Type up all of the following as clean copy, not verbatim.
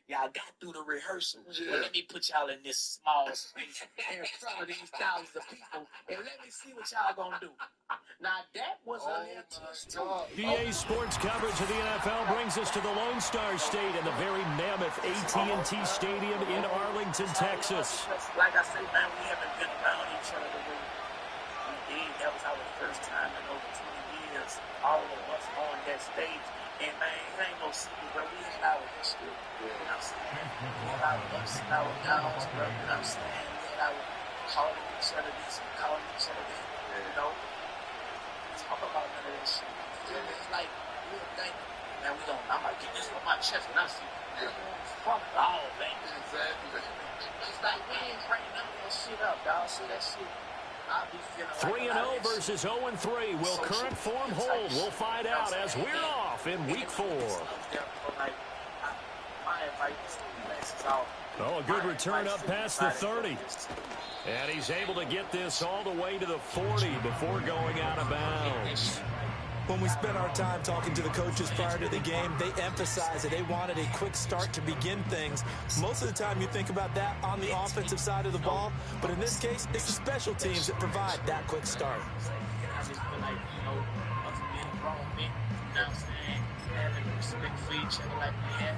y'all got through the rehearsal. Well, let me put y'all in this small space in front of these thousands of people, and let me see what y'all gonna do. Now, that was a little too. DA Sports coverage of the NFL brings us to the Lone Star State and the very mammoth AT&T Stadium in Arlington, Texas. Like I said, man, we haven't been around each other the way we did. That was our first time in over 20 years, all of us on that stage. And, man, it ain't no secret, bro. We had our history, you know what I'm saying? We had our ups and our downs, bro, you know what I'm saying? We had our calling each other this and calling each other that, you know? Talk about none of that shit. It's like, we'll think, man, I'm going to get this on my chest when I see it. Fuck it all, man. Exactly. It's like, we ain't bringing none of that shit up, dog. See that shit? 3-0 versus 0-3. Will current form hold? We'll find out as we're off in Week 4. Oh, a good return up past the 30. And he's able to get this all the way to the 40 before going out of bounds. When we spent our time talking to the coaches prior to the game, they emphasized that they wanted a quick start to begin things. Most of the time you think about that on the offensive side of the ball, but in this case, it's the special teams that provide that quick start. I just feel like, you know, us being grown men, you know what I'm saying, having respect for each other like we have.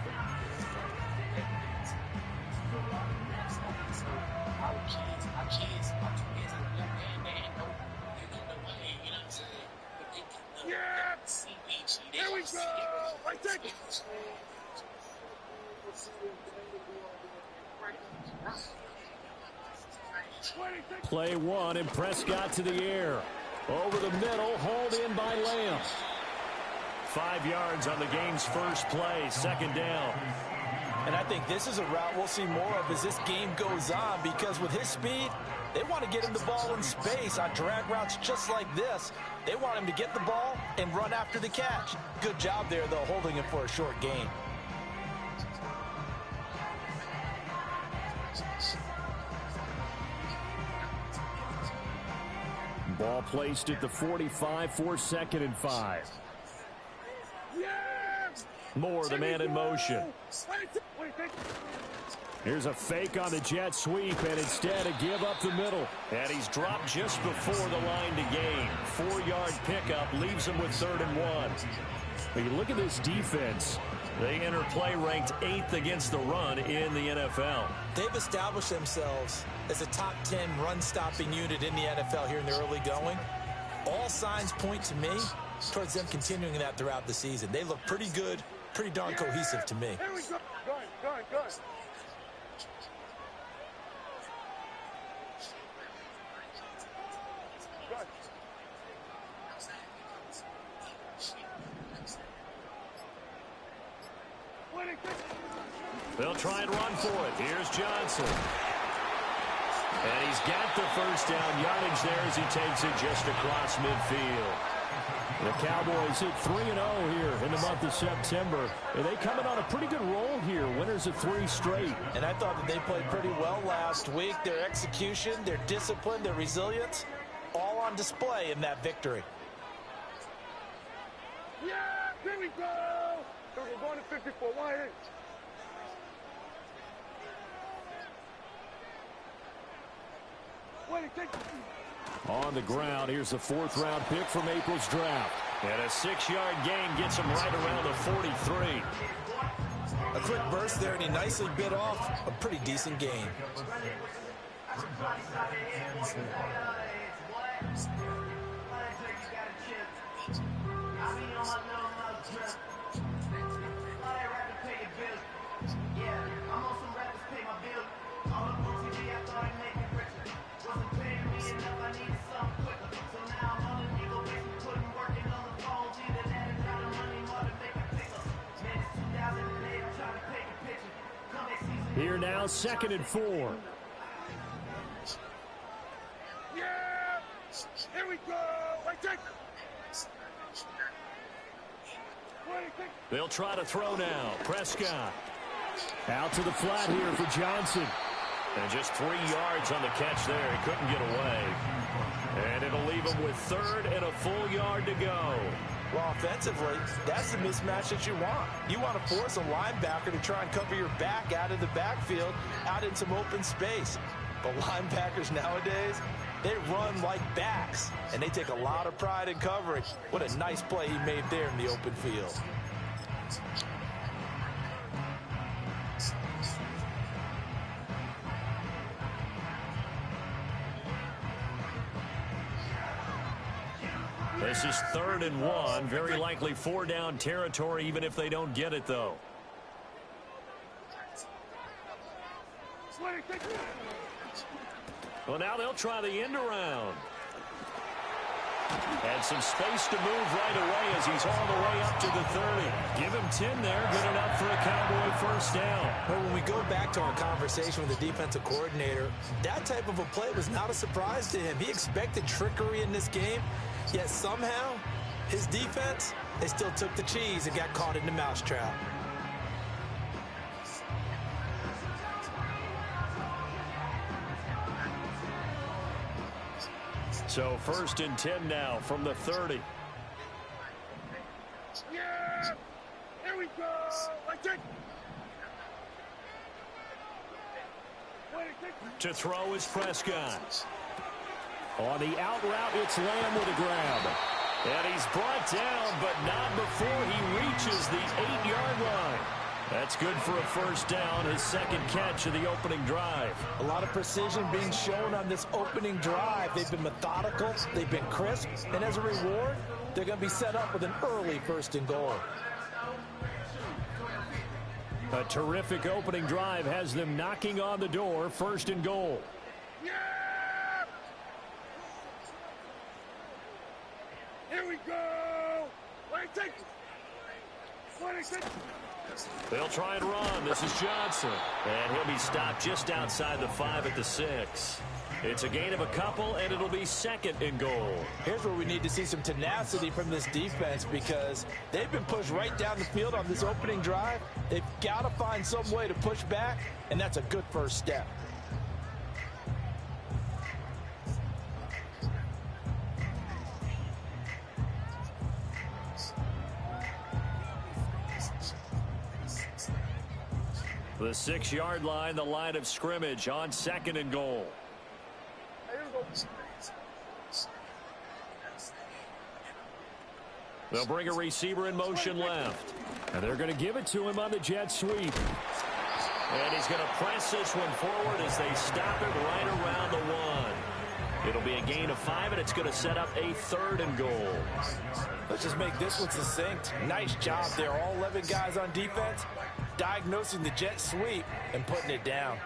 So our kids, my kids are young and they know the way, you know what I'm saying? Yeah! Here we go! I take it! Play one, and Prescott to the air. Over the middle, hauled in by Lamb. 5 yards on the game's first play, second down. And I think this is a route we'll see more of as this game goes on, because with his speed, they want to get him the ball in space on drag routes just like this. They want him to get the ball and run after the catch. Good job there, though, holding him for a short gain. Ball placed at the 45 for 2nd and 5. Moore, the man in motion. Here's a fake on the jet sweep, and instead a give up the middle. And he's dropped just before the line to gain. 4-yard pickup leaves him with 3rd and 1. When you look at this defense, they enter play ranked 8th against the run in the NFL. They've established themselves as a top 10 run-stopping unit in the NFL here in the early going. All signs point to me towards them continuing that throughout the season. They look pretty good, pretty darn cohesive to me. Here we go. Go ahead. They'll try and run for it. Here's Johnson. And he's got the first down yardage there as he takes it just across midfield. The Cowboys hit 3-0 here in the month of September. And they come in on a pretty good roll here. Winners of 3 straight. And I thought that they played pretty well last week. Their execution, their discipline, their resilience, all on display in that victory. Yeah, here we go. We're going to 54. Why ain't? On the ground, here's the 4th-round pick from April's draft. And a 6-yard gain gets him right around the 43. A quick burst there, and he nicely bit off a pretty decent gain. Here now, 2nd and 4. Yeah! Here we go! I take it! They'll try to throw now. Prescott. Out to the flat here for Johnson. And just 3 yards on the catch there. He couldn't get away. And it'll leave him with 3rd and a full yard to go. Well, offensively, that's the mismatch that you want. You want to force a linebacker to try and cover your back out of the backfield, out in some open space. But linebackers nowadays, they run like backs, and they take a lot of pride in coverage. What a nice play he made there in the open field. This is 3rd and 1. Very likely 4-down territory, even if they don't get it, though. Well, now they'll try the end around. And some space to move right away as he's all the way up to the 30. Give him 10 there. Good enough for a Cowboy first down. But when we go back to our conversation with the defensive coordinator, that type of a play was not a surprise to him. He expected trickery in this game, yet somehow his defense, they still took the cheese and got caught in the mousetrap. So 1st and 10 now from the 30. Yeah! Here we go! Like that! To throw is Prescott. On the out route, it's Lamb with a grab. And he's brought down, but not before he reaches the 8-yard line. That's good for a first down, his second catch of the opening drive. A lot of precision being shown on this opening drive. They've been methodical, they've been crisp, and as a reward, they're going to be set up with an early 1st and goal. A terrific opening drive has them knocking on the door, 1st and goal. Yeah! Here we go! Like that! They'll try and run. This is Johnson. And he'll be stopped just outside the 5 at the 6. It's a gain of a couple, and it'll be 2nd and goal. Here's where we need to see some tenacity from this defense because they've been pushed right down the field on this opening drive. They've got to find some way to push back, and that's a good first step. The 6-yard line, the line of scrimmage on 2nd and goal. They'll bring a receiver in motion left. And they're going to give it to him on the jet sweep. And he's going to press this one forward as they stop it right around the 1. It'll be a gain of 5, and it's going to set up a 3rd and goal. Let's just make this one succinct. Nice job there. All 11 guys on defense diagnosing the jet sweep and putting it down.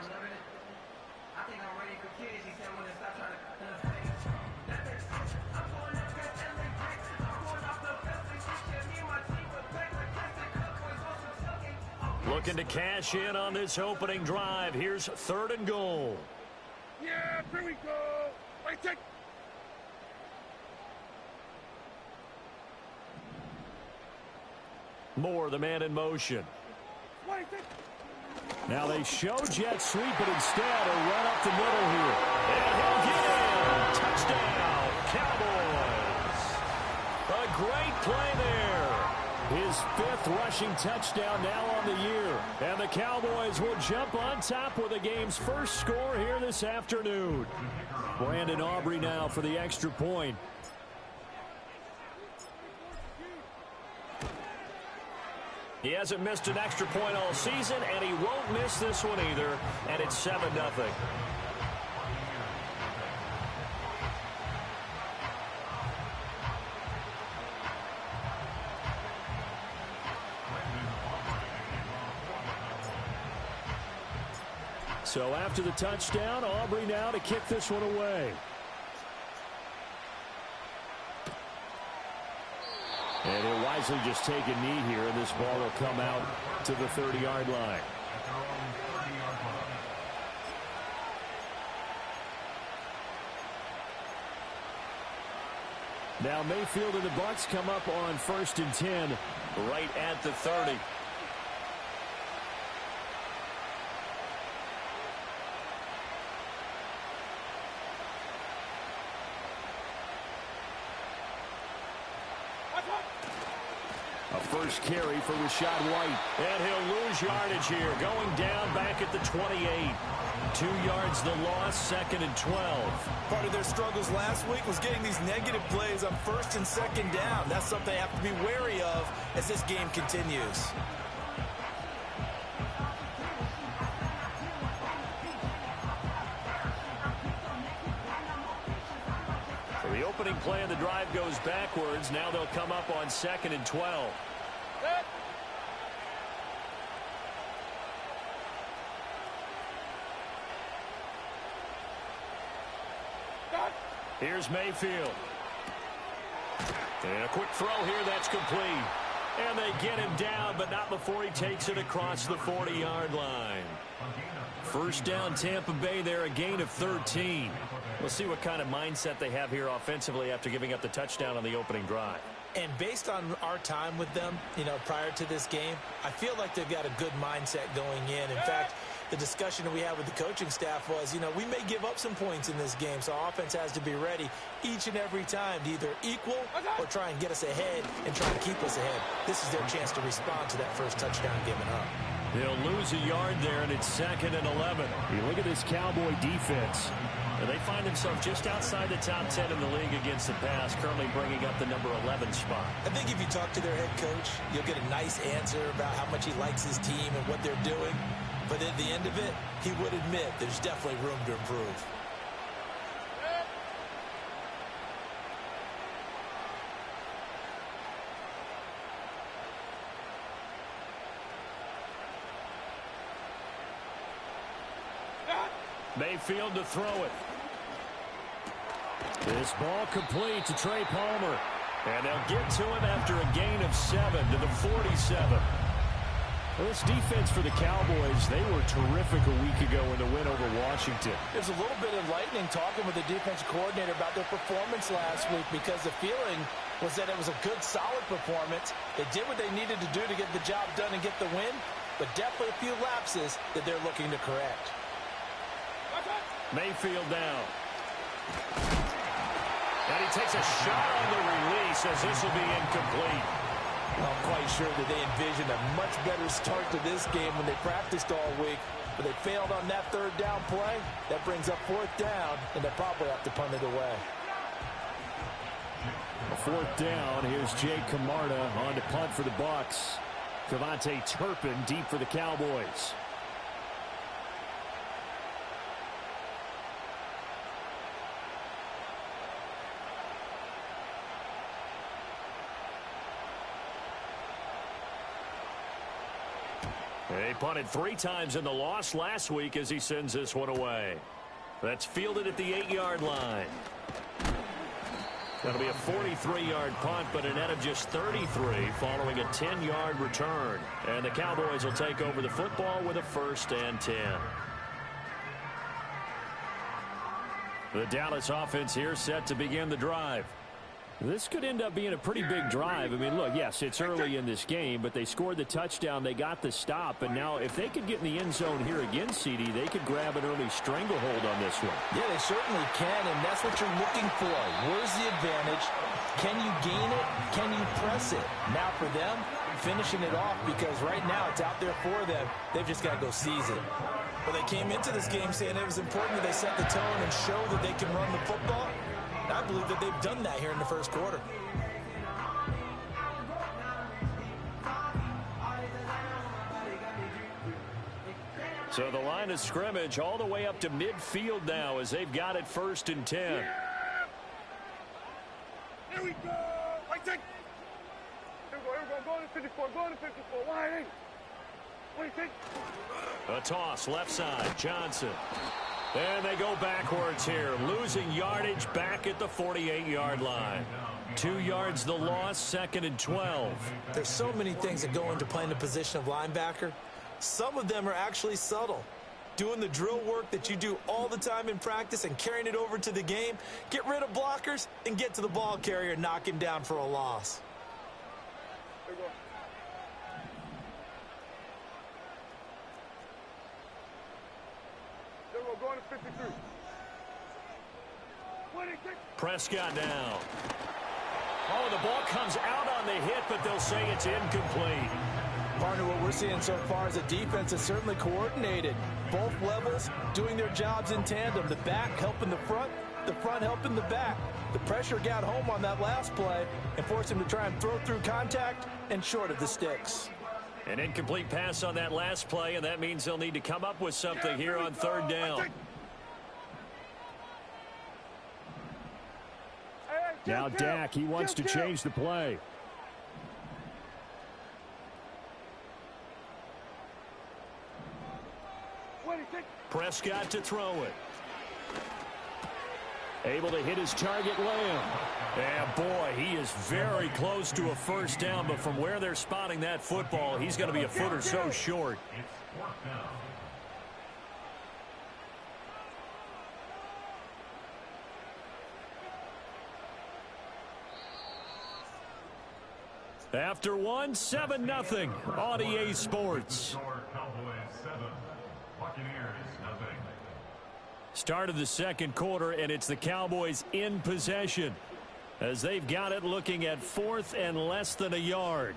Looking to cash in on this opening drive. Here's 3rd and goal. Yeah, here we go. Like that. Moore, the man in motion. Now they show jet sweep, but instead a run up the middle here. And he'll get in. Touchdown, Cowboys. A great play there. His 5th rushing touchdown now on the year. And the Cowboys will jump on top with the game's first score here this afternoon. Brandon Aubrey now for the extra point. He hasn't missed an extra point all season, and he won't miss this one either, and it's 7-0. So after the touchdown, Aubrey now to kick this one away. And he'll wisely just take a knee here, and this ball will come out to the 30-yard line. Now Mayfield and the Bucs come up on 1st and 10 right at the 30. A first carry for Rachaad White. And he'll lose yardage here. Going down back at the 28. 2 yards the loss, 2nd and 12. Part of their struggles last week was getting these negative plays on 1st and 2nd down. That's something they have to be wary of as this game continues. So the opening play of the drive goes backwards. Now they'll come up on 2nd and 12. Here's Mayfield. And a quick throw here, that's complete. And they get him down, but not before he takes it across the 40-yard line. First down, Tampa Bay there, a gain of 13. We'll see what kind of mindset they have here offensively after giving up the touchdown on the opening drive. And based on our time with them, prior to this game, I feel like they've got a good mindset going in. In fact, the discussion that we had with the coaching staff was, we may give up some points in this game, so our offense has to be ready each and every time to either equal or try and get us ahead and try to keep us ahead. This is their chance to respond to that first touchdown given up. They'll lose a yard there, and it's 2nd and 11. You look at this Cowboy defense, and they find themselves just outside the top 10 in the league against the pass, currently bringing up the number 11 spot. I think if you talk to their head coach, you'll get a nice answer about how much he likes his team and what they're doing. But at the end of it, he would admit there's definitely room to improve. Mayfield to throw it. This ball complete to Trey Palmer. And they'll get to him after a gain of 7 to the 47. Well, this defense for the Cowboys, they were terrific a week ago in the win over Washington. There's a little bit of lightning talking with the defensive coordinator about their performance last week because the feeling was that it was a good, solid performance. They did what they needed to do to get the job done and get the win, but definitely a few lapses that they're looking to correct. Mayfield down. And he takes a shot on the release as this will be incomplete. I'm quite sure that they envisioned a much better start to this game when they practiced all week, but they failed on that 3rd down play. That brings up 4th down, and they'll probably have to punt it away. 4th down. Here's Jay Camarda on to punt for the Bucs. Cavante Turpin deep for the Cowboys. They punted 3 times in the loss last week as he sends this one away. That's fielded at the 8-yard line. That'll be a 43-yard punt, but a net of just 33 following a 10-yard return. And the Cowboys will take over the football with a 1st and 10. The Dallas offense here set to begin the drive. This could end up being a pretty big drive. I mean, look, yes, it's early in this game, but they scored the touchdown. They got the stop. And now if they could get in the end zone here again, CD, they could grab an early stranglehold on this one. Yeah, they certainly can, and that's what you're looking for. Where's the advantage? Can you gain it? Can you press it? Now for them, finishing it off because right now it's out there for them. They've just got to go seize it. Well, they came into this game saying it was important that they set the tone and show that they can run the football. I believe that they've done that here in the first quarter. So the line of scrimmage all the way up to midfield now as they've got it 1st and 10. Yeah. Here we go. Right there. Here we go. Go to 54. Go to 54. Line 8. What do you think? A toss left side. Johnson. And they go backwards here, losing yardage back at the 48-yard line. 2 yards the loss, 2nd and 12. There's so many things that go into playing the position of linebacker. Some of them are actually subtle. Doing the drill work that you do all the time in practice and carrying it over to the game. Get rid of blockers and get to the ball carrier and knock him down for a loss. Here we go. Going to 53. Prescott down. Oh, the ball comes out on the hit, but they'll say it's incomplete. Partner, what we're seeing so far is a defense is certainly coordinated. Both levels doing their jobs in tandem. The back helping the front helping the back. The pressure got home on that last play and forced him to try and throw through contact and short of the sticks. An incomplete pass on that last play, and that means they'll need to come up with something here on third down. Now Dak, he wants to change the play. Prescott to throw it. Able to hit his target, Lamb. And boy, he is very close to a first down, but from where they're spotting that football, he's going to be a foot or so short. After one, 7-0 on EA Sports. Cowboys 7, Buccaneers nothing. Start of the second quarter, and it's the Cowboys in possession as they've got it looking at 4th and less than a yard.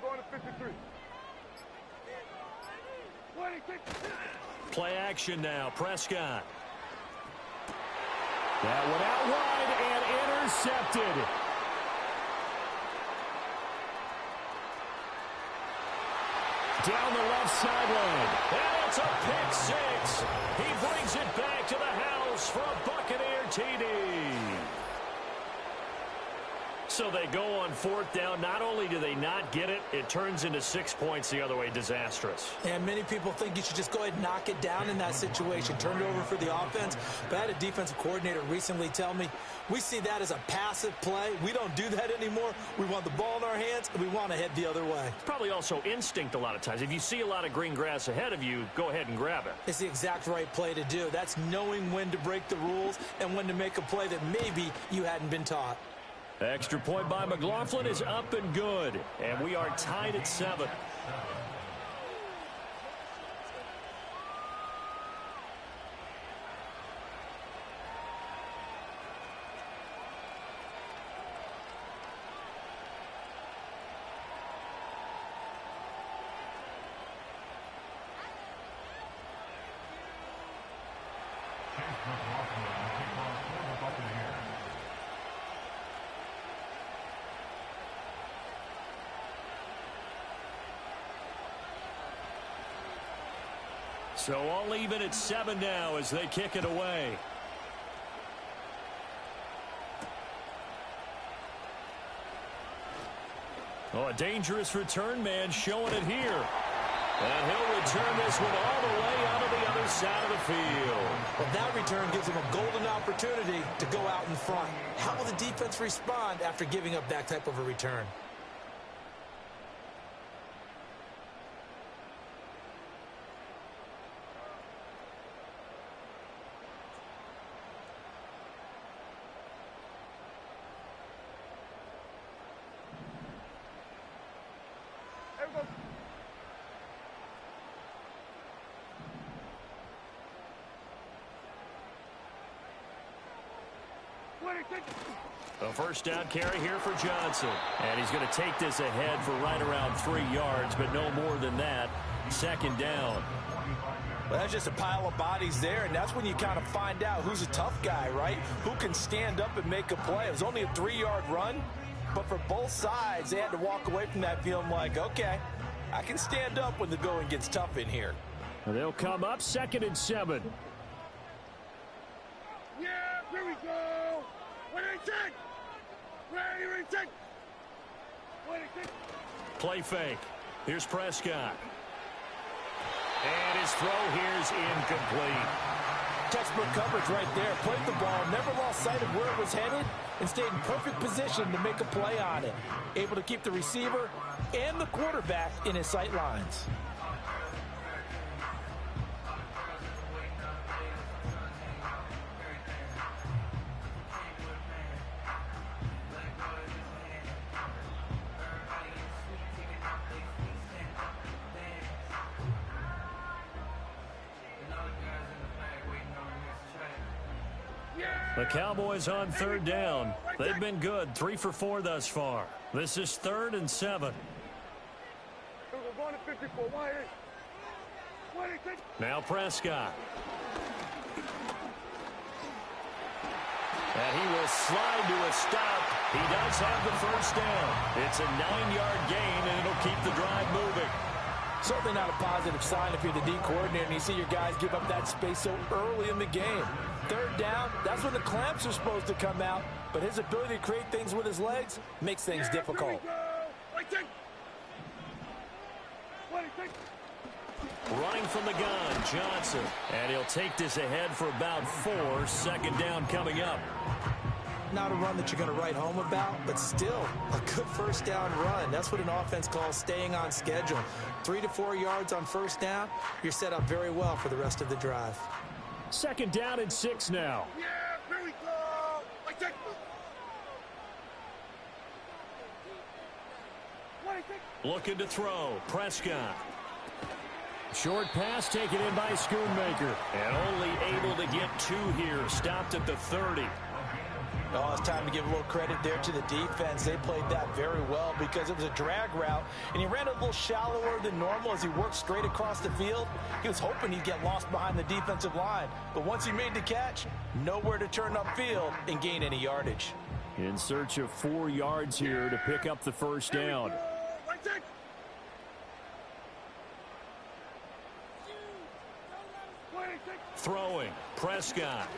Going to 53. Play action now. Prescott. That one out wide and intercepted. Down the left sideline. And it's a pick six. He brings it back to the house for a Buccaneer TD. So they go on 4th down. Not only do they not get it, it turns into 6 points the other way. Disastrous. And many people think you should just go ahead and knock it down in that situation. Turn it over for the offense. But I had a defensive coordinator recently tell me, we see that as a passive play. We don't do that anymore. We want the ball in our hands, and we want to head the other way. It's probably also instinct a lot of times. If you see a lot of green grass ahead of you, go ahead and grab it. It's the exact right play to do. That's knowing when to break the rules and when to make a play that maybe you hadn't been taught. Extra point by McLaughlin is up and good. And we are tied at 7. So all even at 7 now as they kick it away. Oh, a dangerous return man showing it here. And he'll return this one all the way out of the other side of the field. Well, that return gives him a golden opportunity to go out in front. How will the defense respond after giving up that type of a return? A first down carry here for Johnson. And he's going to take this ahead for right around 3 yards, but no more than that. 2nd down. Well, that's just a pile of bodies there, and that's when you kind of find out who's a tough guy, right? Who can stand up and make a play. It was only a 3-yard run, but for both sides, they had to walk away from that feeling like, okay, I can stand up when the going gets tough in here. And they'll come up 2nd and 7. Yeah, here we go. What do you think? Ready, Waiting. Waiting. Play fake. Here's Prescott. And his throw here's incomplete. Textbook coverage right there. Played the ball, never lost sight of where it was headed, and stayed in perfect position to make a play on it. Able to keep the receiver and the quarterback in his sight lines. The Cowboys on third down. They've been good, 3 for 4 thus far. This is 3rd and 7. We're going to 54. Waiting. Now Prescott. And he will slide to a stop. He does have the first down. It's a 9-yard gain, and it'll keep the drive moving. Certainly not a positive sign if you're the D coordinator and you see your guys give up that space so early in the game. Third down, that's when the clamps are supposed to come out, but his ability to create things with his legs makes things difficult. Running from the gun, Johnson. And he'll take this ahead for about 4. Second down coming up. Not a run that you're going to write home about, but still a good first down run. That's what an offense calls staying on schedule. 3 to 4 yards on first down, you're set up very well for the rest of the drive. Second down and 6 now. Yeah, here we go. Looking to throw. Prescott. Short pass taken in by Schoonmaker. And only able to get 2 here. Stopped at the 30. Oh, it's time to give a little credit there to the defense. They played that very well because it was a drag route, and he ran a little shallower than normal as he worked straight across the field. He was hoping he'd get lost behind the defensive line, but once he made the catch, nowhere to turn upfield and gain any yardage. In search of 4 yards here to pick up the first down. Throwing. Prescott.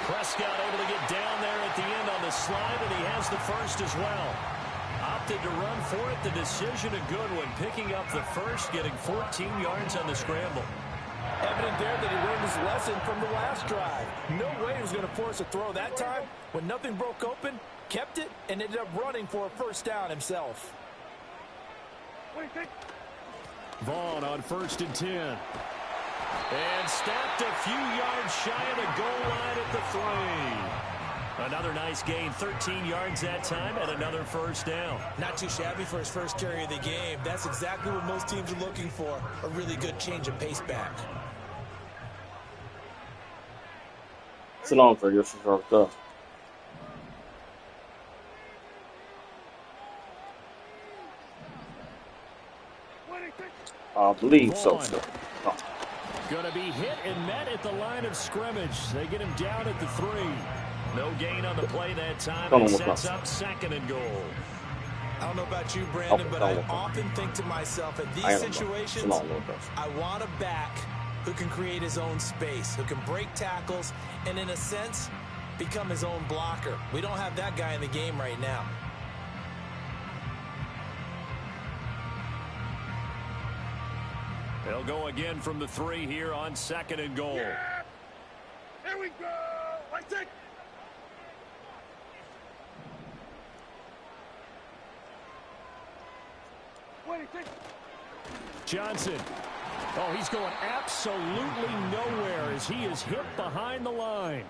Prescott able to get down there at the end on the slide, and he has the first as well. Opted to run for it. The decision a good one. Picking up the first, getting 14 yards on the scramble. Evident there that he learned his lesson from the last drive. No way he was going to force a throw that time. When nothing broke open, kept it, and ended up running for a first down himself. Vaughn on 1st and 10. And stopped a few yards shy of the goal line at the 3. Another nice gain, 13 yards that time, and another first down. Not too shabby for his first carry of the game. That's exactly what most teams are looking for, a really good change of pace back. Selam söylüyor şu şarkıda. I believe so, sir. Oh. Going to be hit and met at the line of scrimmage. They get him down at the 3. No gain on the play that time. It sets up 2nd and goal. I don't know about you, Brandon, but I often think to myself, at these situations, I want a back who can create his own space, who can break tackles, and in a sense, become his own blocker. We don't have that guy in the game right now. They'll go again from the 3 here on 2nd and goal. Yeah. Here we go. I take. Johnson. Oh, he's going absolutely nowhere as he is hit behind the line.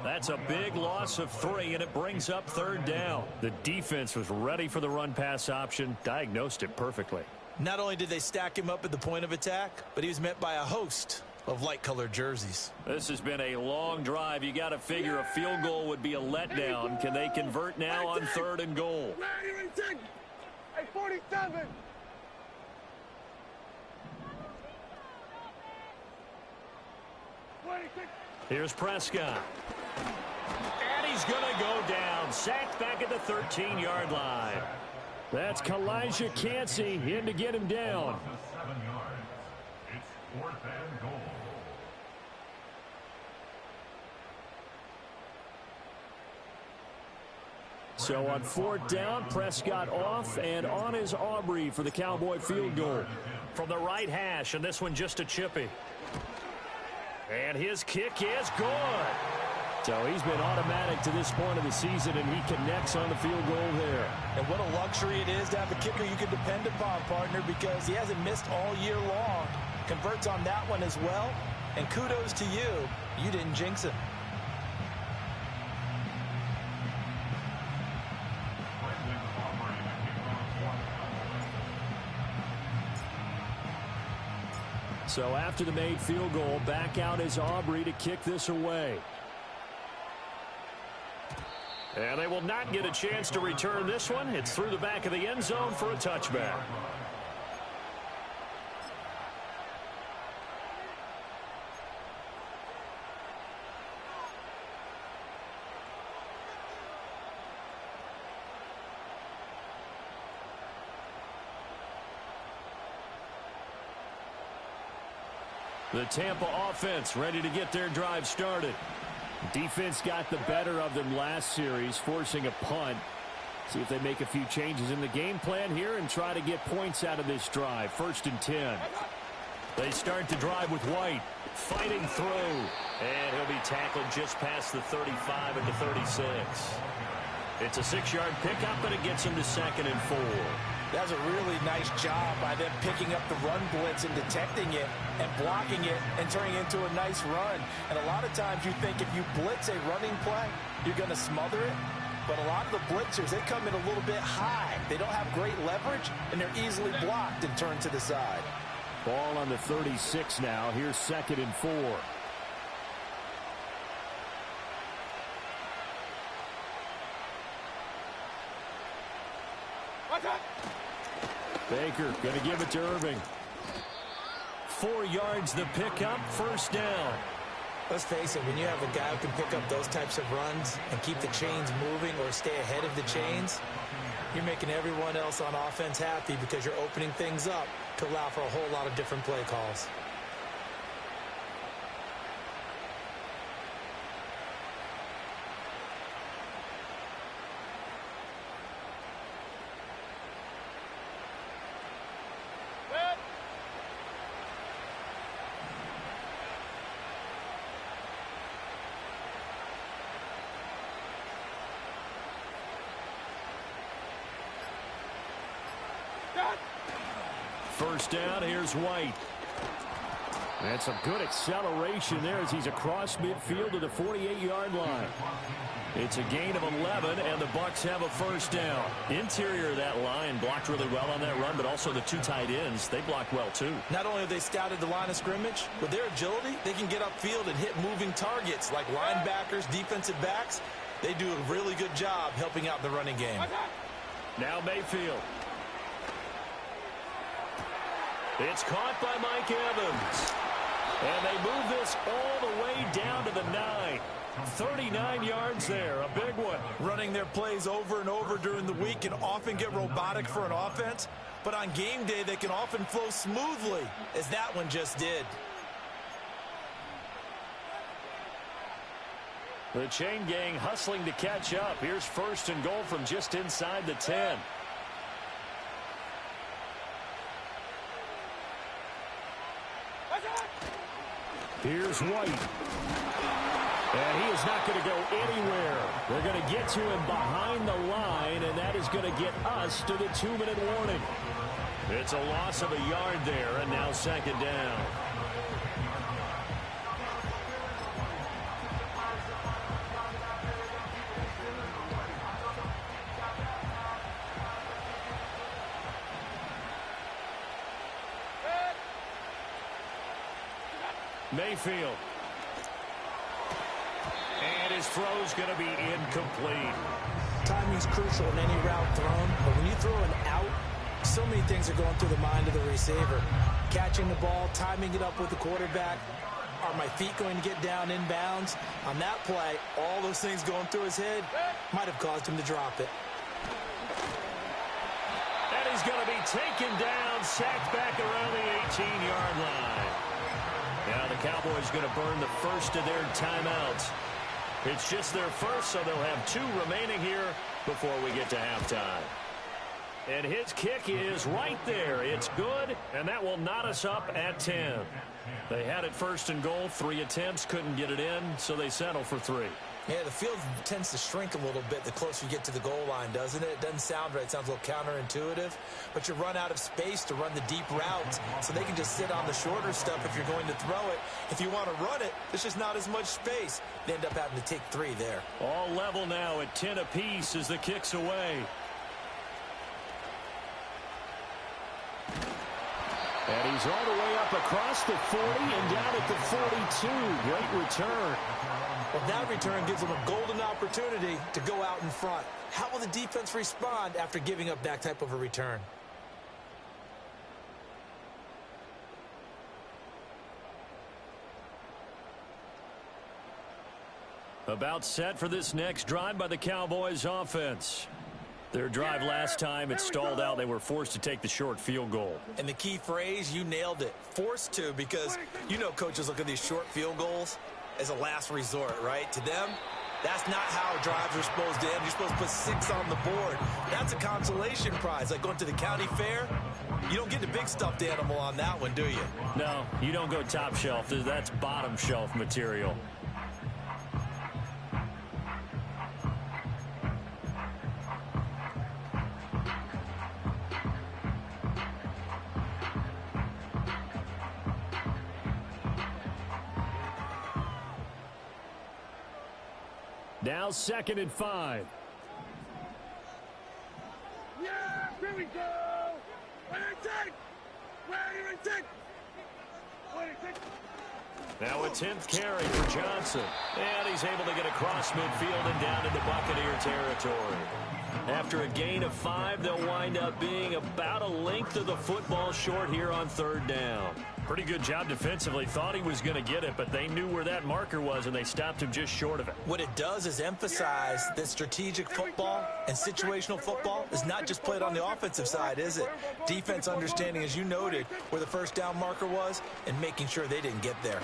That's a big loss of 3, and it brings up 3rd down. The defense was ready for the run-pass option, diagnosed it perfectly. Not only did they stack him up at the point of attack, but he was met by a host of light-colored jerseys. This has been a long drive. You got to figure a field goal would be a letdown. Can they convert now on 3rd and goal? Hey, 47. Here's Prescott. And he's going to go down. Sacked back at the 13-yard line. That's Kalijah Cansey in to get him down. 7 yards. It's 4th and goal. So on 4th down, Prescott off, and on is Aubrey for the Cowboy field goal. From the right hash, and this one just a chippy. And his kick is good. So he's been automatic to this point of the season, and he connects on the field goal there. And what a luxury it is to have a kicker you can depend upon, partner, because he hasn't missed all year long. Converts on that one as well, and kudos to you. You didn't jinx him. So after the made field goal, back out is Aubrey to kick this away. And they will not get a chance to return this one. It's through the back of the end zone for a touchback. The Tampa offense ready to get their drive started. Defense got the better of them last series, forcing a punt. See if they make a few changes in the game plan here and try to get points out of this drive. 1st and 10. They start the drive with White. Fighting through. And he'll be tackled just past the 35 at the 36. It's a 6-yard pickup, and it gets him to 2nd and 4. That's a really nice job by them picking up the run blitz and detecting it and blocking it and turning it into a nice run. And a lot of times you think if you blitz a running play, you're going to smother it. But a lot of the blitzers, they come in a little bit high. They don't have great leverage, and they're easily blocked and turned to the side. Ball on the 36 now. Here's 2nd and 4. Baker going to give it to Irving. 4 yards the pickup, 1st down. Let's face it, when you have a guy who can pick up those types of runs and keep the chains moving or stay ahead of the chains, you're making everyone else on offense happy because you're opening things up to allow for a whole lot of different play calls. First down, here's White. And some good acceleration there as he's across midfield to the 48-yard line. It's a gain of 11, and the Bucs have a 1st down. Interior of that line blocked really well on that run, but also the 2 tight ends, they blocked well too. Not only have they scouted the line of scrimmage, with their agility, they can get upfield and hit moving targets like linebackers, defensive backs. They do a really good job helping out the running game. Now Mayfield. It's caught by Mike Evans. And they move this all the way down to the 9. 39 yards there, a big one. Running their plays over and over during the week can often get robotic for an offense, but on game day they can often flow smoothly, as that one just did. The chain gang hustling to catch up. Here's 1st and goal from just inside the 10. Here's White. And he is not going to go anywhere. They're going to get to him behind the line, and that is going to get us to the 2-minute warning. It's a loss of a yard there, and now 2nd down. Mayfield. And his throw's going to be incomplete. Timing's crucial in any route thrown, but when you throw an out, so many things are going through the mind of the receiver. Catching the ball, timing it up with the quarterback. Are my feet going to get down inbounds? On that play, all those things going through his head might have caused him to drop it. And he's going to be taken down, sacked back around the 18-yard line. Now the Cowboys going to burn the first of their timeouts. It's just their first, so they'll have 2 remaining here before we get to halftime. And his kick is right there. It's good, and that will knot us up at 10. They had it first and goal, 3 attempts, couldn't get it in, so they settle for 3. Yeah, the field tends to shrink a little bit the closer you get to the goal line, doesn't it? It doesn't sound right. It sounds a little counterintuitive. But you run out of space to run the deep routes, so they can just sit on the shorter stuff if you're going to throw it. If you want to run it, there's just not as much space. They end up having to take 3 there. All level now at 10 apiece as the kick's away. And he's all the way up across the 40 and down at the 42. Great return. Well, that return gives them a golden opportunity to go out in front. How will the defense respond after giving up that type of a return? About set for this next drive by the Cowboys offense. Their drive last time, it stalled out. They were forced to take the short field goal. And the key phrase, you nailed it. Forced to, because you know coaches look at these short field goals as a last resort, right? To them, that's not how drives are supposed to end. You're supposed to put 6 on the board. That's a consolation prize, like going to the county fair. You don't get the big stuffed animal on that one, do you? No, you don't go top shelf. That's bottom shelf material. Now 2nd and 5. Yeah, here we go. Where you take? Now a 10th carry for Johnson. And he's able to get across midfield and down into Buccaneer territory. After a gain of 5, they'll wind up being about a length of the football short here on 3rd down. Pretty good job defensively. Thought he was going to get it, but they knew where that marker was, and they stopped him just short of it. What it does is emphasize that strategic football and situational football is not just played on the offensive side, is it? Defense understanding, as you noted, where the 1st down marker was and making sure they didn't get there.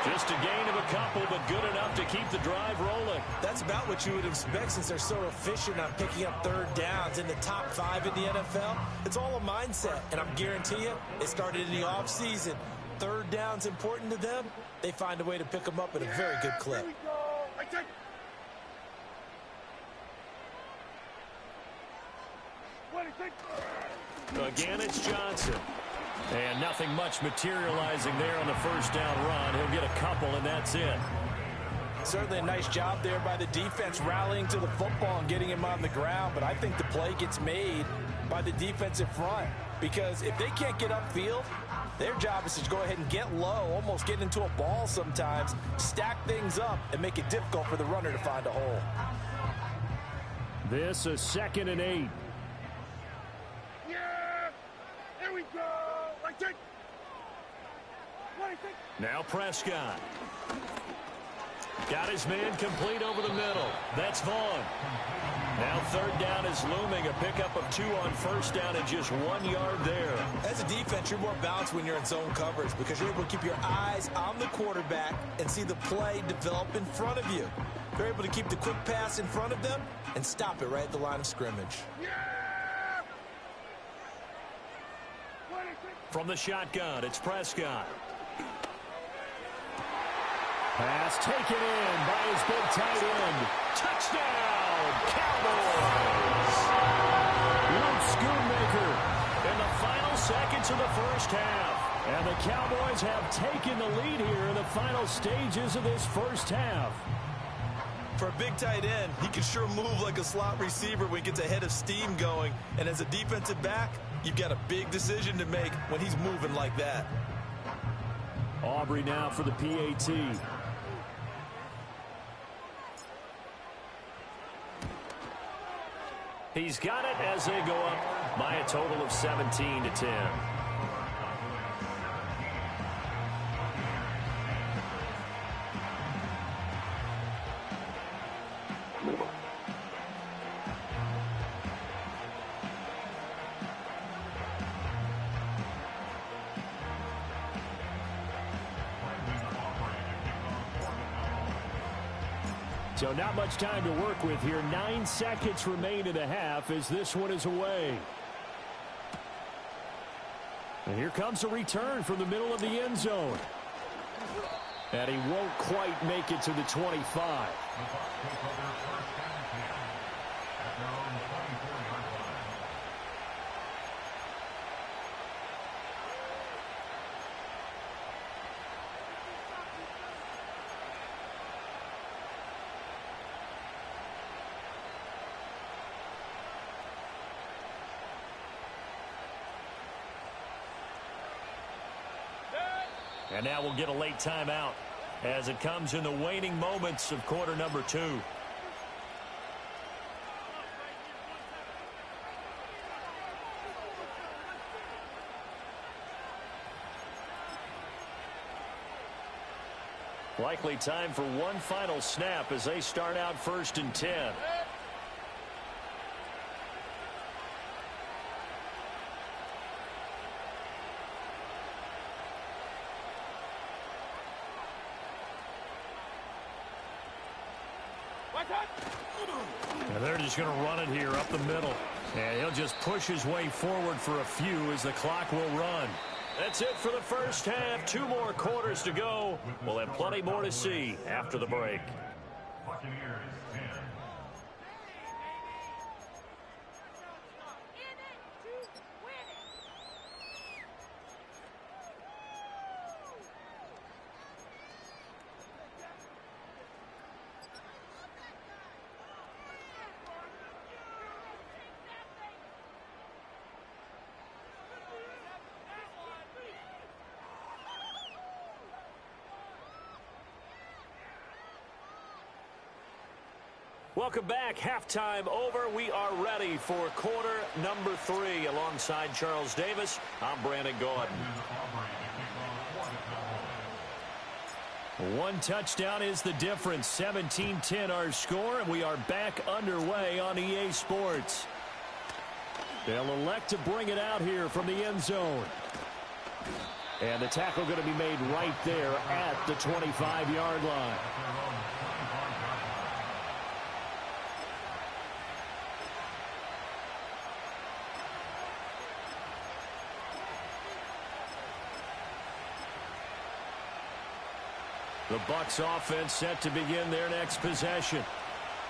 Just a gain of a couple, but good enough to keep the drive rolling. That's about what you would expect since they're so efficient on picking up 3rd downs in the top 5 in the NFL. It's all a mindset, and I guarantee you, it started in the offseason. 3rd down's important to them. They find a way to pick them up at a very good clip. Again, it's Johnson. And nothing much materializing there on the 1st down run. He'll get a couple, and that's it. Certainly a nice job there by the defense rallying to the football and getting him on the ground. But I think the play gets made by the defensive front. Because if they can't get upfield, their job is to go ahead and get low, almost get into a ball sometimes, stack things up, and make it difficult for the runner to find a hole. This is 2nd and 8. Yeah, here we go. Now Prescott. Got his man complete over the middle. That's Vaughn. Now 3rd down is looming. A pickup of 2 on 1st down and just 1 yard there. As a defense, you're more balanced when you're in zone coverage because you're able to keep your eyes on the quarterback and see the play develop in front of you. They're able to keep the quick pass in front of them and stop it right at the line of scrimmage. From the shotgun, it's Prescott. Pass taken in by his big tight end. Touchdown, Cowboys! Luke Schoonmaker in the final seconds of the 1st half. And the Cowboys have taken the lead here in the final stages of this 1st half. For a big tight end, he can sure move like a slot receiver when he gets a head of steam going. And as a defensive back, you've got a big decision to make when he's moving like that. Aubrey now for the PAT. He's got it as they go up by a total of 17-10. So not much time to work with here. 9 seconds remain in the half as this one is away. And here comes a return from the middle of the end zone. And he won't quite make it to the 25. And now we'll get a late timeout as it comes in the waning moments of quarter number 2. Likely time for one final snap as they start out 1st and 10. And they're just going to run it here up the middle. And he'll just push his way forward for a few as the clock will run. That's it for the first half. 2 more quarters to go. We'll have plenty more to see after the break. Buccaneers 10. Welcome back. Halftime over. We are ready for quarter number 3. Alongside Charles Davis, I'm Brandon Gordon. 1 touchdown is the difference. 17-10 our score, and we are back underway on EA Sports. They'll elect to bring it out here from the end zone. And the tackle going to be made right there at the 25-yard line. The Bucs offense set to begin their next possession.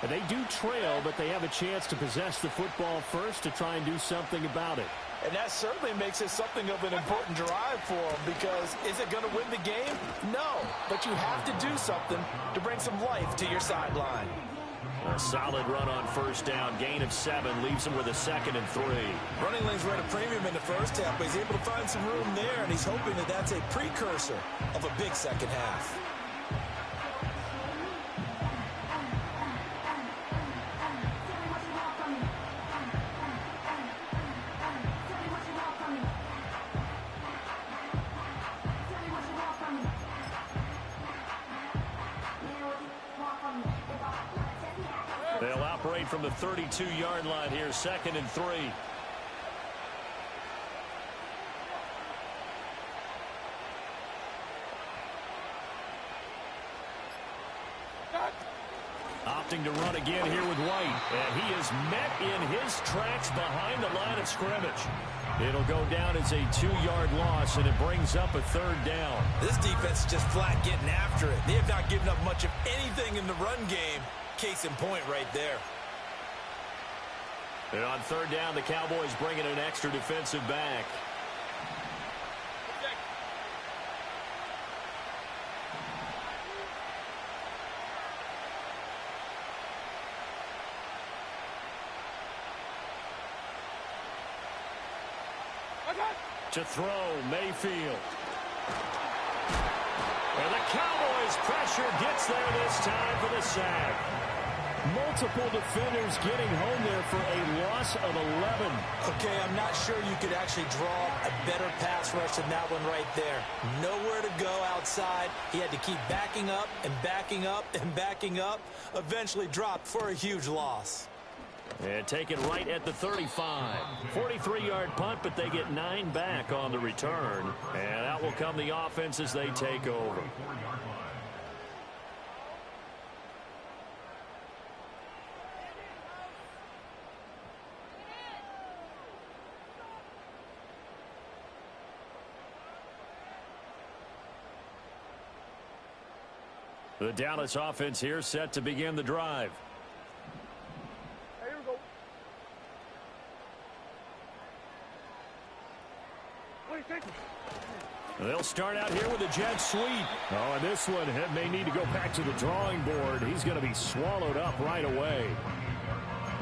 And they do trail, but they have a chance to possess the football first to try and do something about it. And that certainly makes it something of an important drive for them, because is it going to win the game? No, but you have to do something to bring some life to your sideline. A solid run on 1st down. Gain of 7 leaves him with a 2nd and 3. Running lanes were at a premium in the first half, but he's able to find some room there, and he's hoping that that's a precursor of a big second half. They'll operate from the 32-yard line here, 2nd and 3. Opting to run again here with White. And he is met in his tracks behind the line of scrimmage. It'll go down as a 2-yard loss, and it brings up a 3rd down. This defense is just flat getting after it. They have not given up much of anything in the run game. Case in point right there. And on 3rd down, the Cowboys bring in an extra defensive back. To throw, Mayfield. And the Cowboys pressure gets there this time for the sack. Multiple defenders getting home there for a loss of 11. Okay, I'm not sure you could actually draw a better pass rush than that one right there. Nowhere to go outside. He had to keep backing up and backing up and backing up. Eventually dropped for a huge loss. And taken right at the 35. 43-yard punt, but they get 9 back on the return. And out will come the offense as they take over. The Dallas offense here set to begin the drive. Hey, here we go. What do you think? They'll start out here with a jet sweep. Oh, and this one may need to go back to the drawing board. He's going to be swallowed up right away.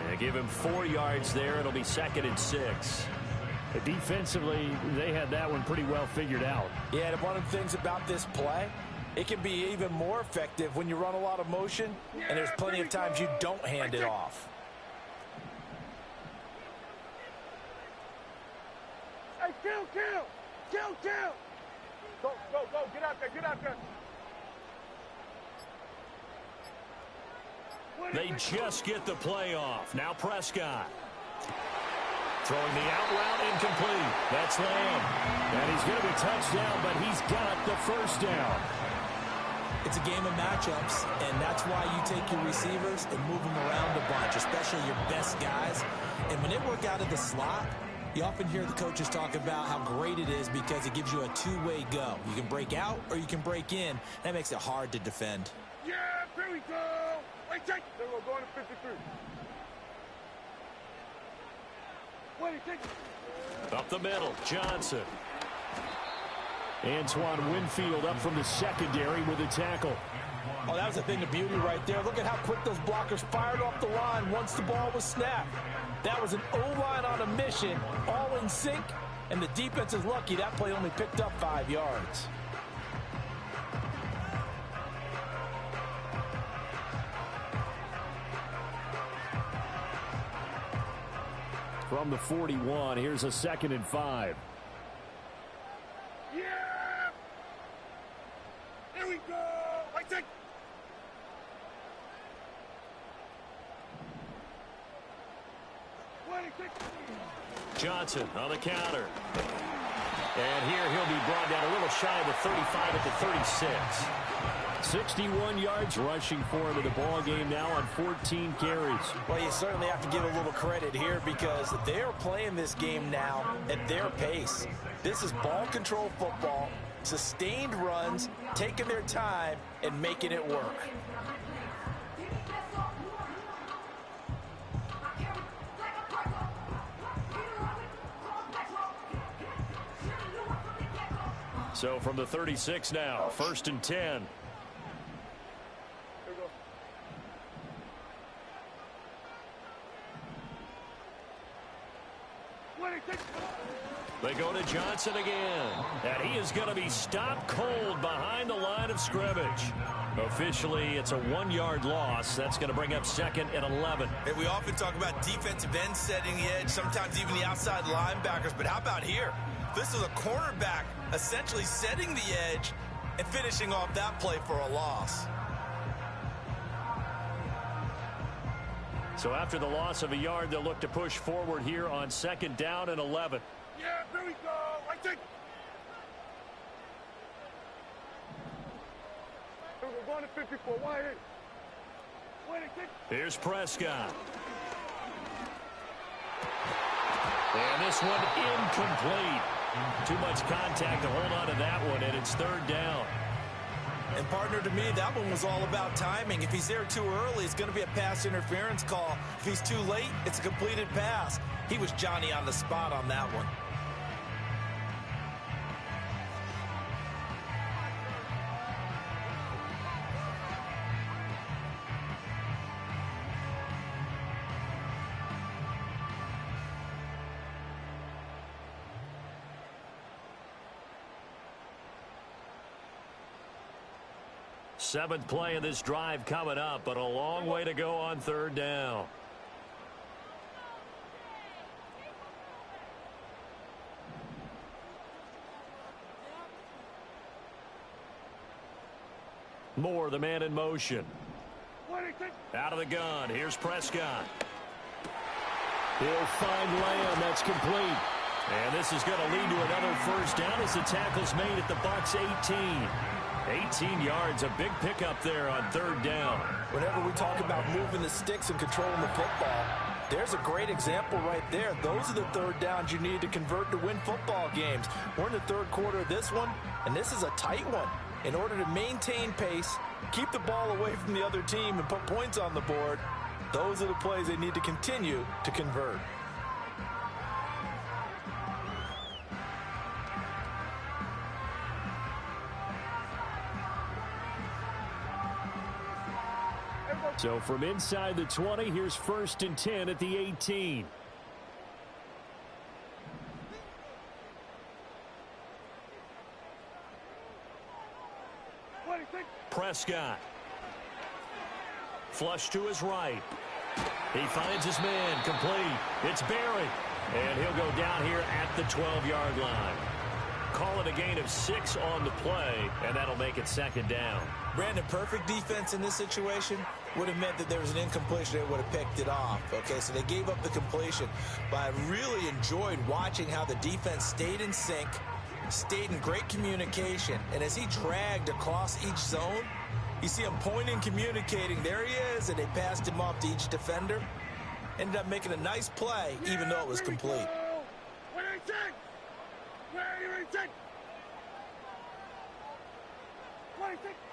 They give him 4 yards there. It'll be 2nd and 6. Defensively, they had that one pretty well figured out. Yeah, and one of the things about this play, it can be even more effective when you run a lot of motion, and there's plenty of times you don't hand it off. Hey, kill! Go, get out there. They just get the play off. Now Prescott. Throwing the out route incomplete. That's Lamb. And he's going to be touchdown, but he's got the first down. It's a game of matchups, and that's why you take your receivers and move them around a bunch, especially your best guys. And when they work out of the slot, you often hear the coaches talk about how great it is because it gives you a two-way go. You can break out or you can break in. That makes it hard to defend. Yeah, here we go. Wait, check. Then we're going to 53. What do you think? Up the middle, Johnson. Antoine Winfield up from the secondary with a tackle. Oh, that was a thing of beauty right there. Look at how quick those blockers fired off the line once the ball was snapped. That was an O-line on a mission, all in sync, and the defense is lucky that play only picked up 5 yards. From the 41, here's a 2nd and 5. Yeah! Here we go! Wait, check. Johnson on the counter. And here he'll be brought down a little shy of the 35 at the 36. 61 yards rushing for him in the ball game now on 14 carries. Well, you certainly have to give a little credit here because they're playing this game now at their pace. This is ball control football, sustained runs, taking their time, and making it work. So from the 36 now, 1st and 10. They go to Johnson again. And he is going to be stopped cold behind the line of scrimmage. Officially, it's a 1-yard loss. That's going to bring up 2nd and 11. And we often talk about defensive ends setting the edge, sometimes even the outside linebackers. But how about here? This is a cornerback essentially setting the edge and finishing off that play for a loss. So after the loss of a yard, they'll look to push forward here on 2nd down and 11. Yeah, here we go. I think. We're going to 54. Why here? Here's Prescott. And this one incomplete. Too much contact to hold on to that one, and it's 3rd down. And partner, to me, that one was all about timing. If he's there too early, it's going to be a pass interference call. If he's too late, it's a completed pass. He was Johnny on the spot on that one. Seventh play of this drive coming up, but a long way to go on 3rd down. Moore, the man in motion. Out of the gun. Here's Prescott. He'll find Lamb. That's complete. And this is going to lead to another 1st down as the tackle's made at the Bucs 18. 18 yards, a big pickup there on 3rd down. Whenever we talk about moving the sticks and controlling the football, there's a great example right there. Those are the 3rd downs you need to convert to win football games. We're in the 3rd quarter of this one, and this is a tight one. In order to maintain pace, keep the ball away from the other team and put points on the board. Those are the plays they need to continue to convert. So from inside the 20, here's 1st and 10 at the 18. Prescott. Flush to his right. He finds his man complete. It's Barry. And he'll go down here at the 12-yard line. Call it a gain of 6 on the play, and that'll make it 2nd down. Brandon, perfect defense in this situation would have meant that there was an incompletion. They would have picked it off. Okay, so they gave up the completion. But I really enjoyed watching how the defense stayed in sync, stayed in great communication. And as he dragged across each zone, you see him pointing, communicating. There he is, and they passed him off to each defender. Ended up making a nice play, even though it was complete.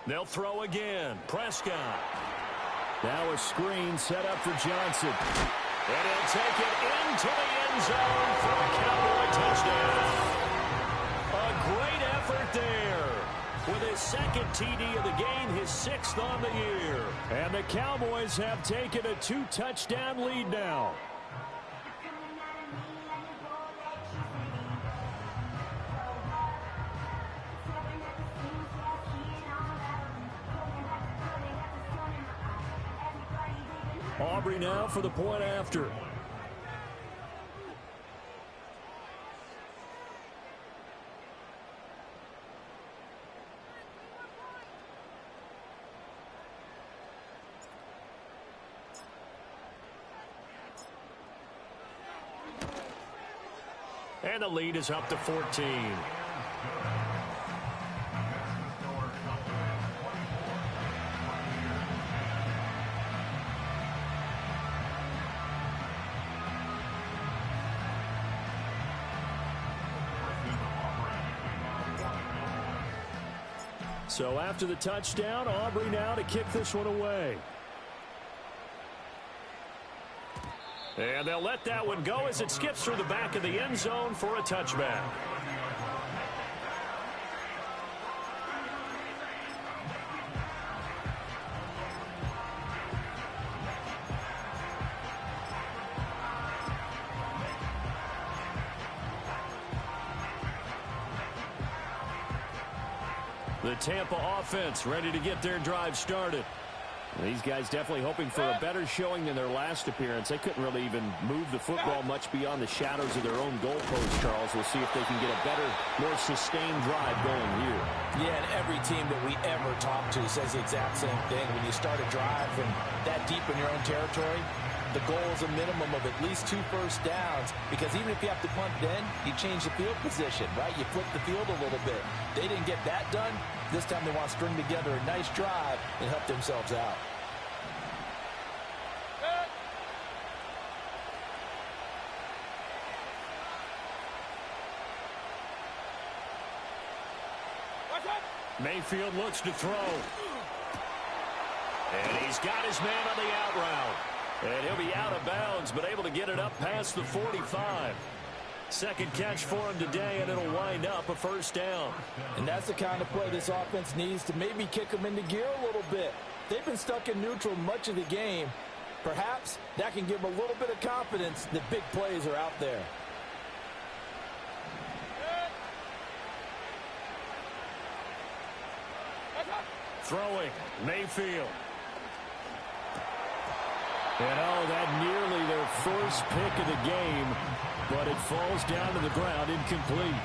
They'll throw again. Prescott. Now a screen set up for Johnson. And he'll take it into the end zone for a Cowboy touchdown. A great effort there. With his 2nd TD of the game, his 6th on the year. And the Cowboys have taken a 2-touchdown lead now. Aubrey now for the point after. And the lead is up to 14. So after the touchdown, Aubrey now to kick this one away. And they'll let that one go as it skips through the back of the end zone for a touchback. The Tampa offense ready to get their drive started. These guys definitely hoping for a better showing than their last appearance. They couldn't really even move the football much beyond the shadows of their own goalpost, Charles. We'll see if they can get a better, more sustained drive going here. Yeah, and every team that we ever talk to says the exact same thing. When you start a drive from that deep in your own territory, the goal is a minimum of at least 2 first downs, because even if you have to punt then, you change the field position, right? You flip the field a little bit. They didn't get that done. This time they want to string together a nice drive and help themselves out. Mayfield looks to throw. And he's got his man on the out route. And he'll be out of bounds, but able to get it up past the 45. Second catch for him today, and it'll wind up a first down. And that's the kind of play this offense needs to maybe kick them into gear a little bit. They've been stuck in neutral much of the game. Perhaps that can give them a little bit of confidence that big plays are out there. Throwing, Mayfield. And that nearly their first pick of the game, but it falls down to the ground incomplete.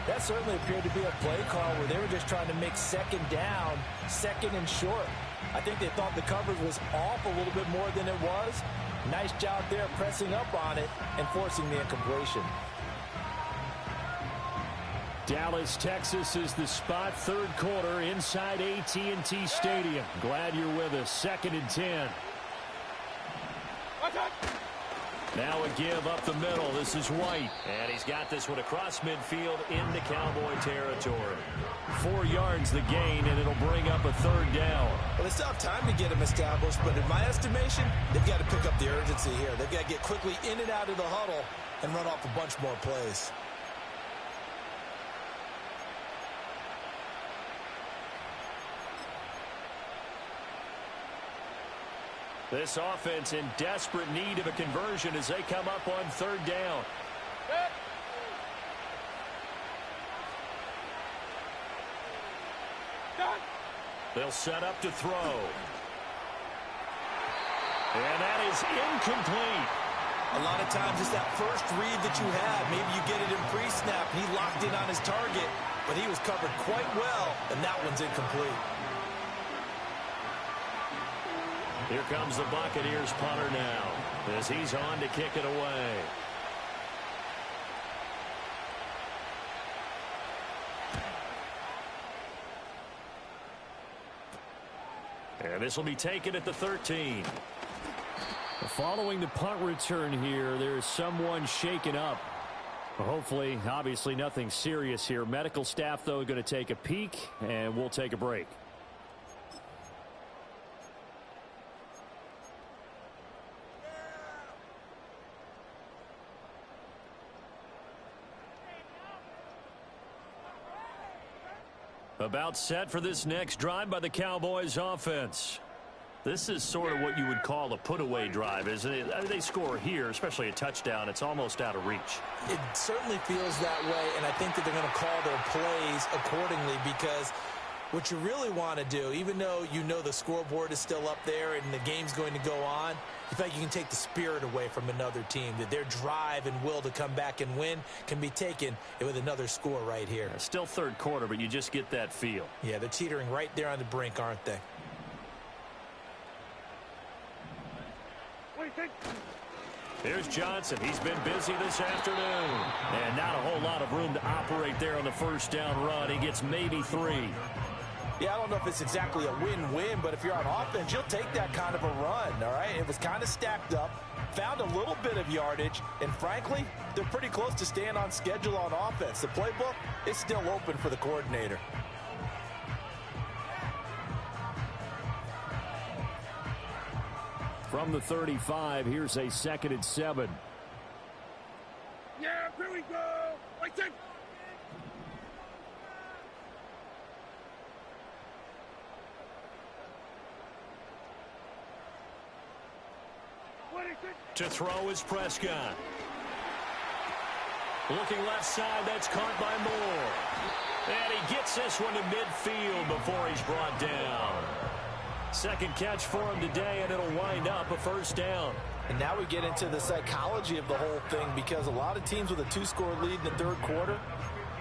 That certainly appeared to be a play call where they were just trying to make 2nd down, 2nd and short. I think they thought the coverage was off a little bit more than it was. Nice job there pressing up on it and forcing the incompletion. Dallas, Texas is the spot, 3rd quarter inside AT&T Stadium. Glad you're with us. 2nd and 10. Now a give up the middle. This is White. And he's got this one across midfield into Cowboy territory. 4 yards the gain, and it'll bring up a 3rd down. Well, they still have time to get him established, but in my estimation, they've got to pick up the urgency here. They've got to get quickly in and out of the huddle and run off a bunch more plays. This offense in desperate need of a conversion as they come up on 3rd down. They'll set up to throw. And that is incomplete. A lot of times it's that first read that you have. Maybe you get it in pre-snap, and he locked in on his target, but he was covered quite well, and that one's incomplete. Here comes the Buccaneers punter now as he's on to kick it away. And this will be taken at the 13. Following the punt return here, there's someone shaken up. Hopefully, obviously nothing serious here. Medical staff, though, going to take a peek, and we'll take a break. About set for this next drive by the Cowboys offense. This is sort of what you would call a put-away drive, isn't it? I mean, they score here, especially a touchdown. It's almost out of reach. It certainly feels that way, and I think that they're going to call their plays accordingly because what you really want to do, even though you know the scoreboard is still up there and the game's going to go on, you feel like you can take the spirit away from another team, that their drive and will to come back and win can be taken with another score right here. Still 3rd quarter, but you just get that feel. Yeah, they're teetering right there on the brink, aren't they? Here's Johnson. He's been busy this afternoon. And not a whole lot of room to operate there on the 1st down run. He gets maybe 3. Yeah, I don't know if it's exactly a win-win, but if you're on offense, you'll take that kind of a run, all right? It was kind of stacked up, found a little bit of yardage, and frankly, they're pretty close to staying on schedule on offense. The playbook is still open for the coordinator. From the 35, here's a 2nd and 7. Yeah, here we go. Right there. To throw is Prescott. Looking left side, that's caught by Moore. And he gets this one to midfield before he's brought down. 2nd catch for him today, and it'll wind up a 1st down. And now we get into the psychology of the whole thing because a lot of teams with a 2-score lead in the 3rd quarter,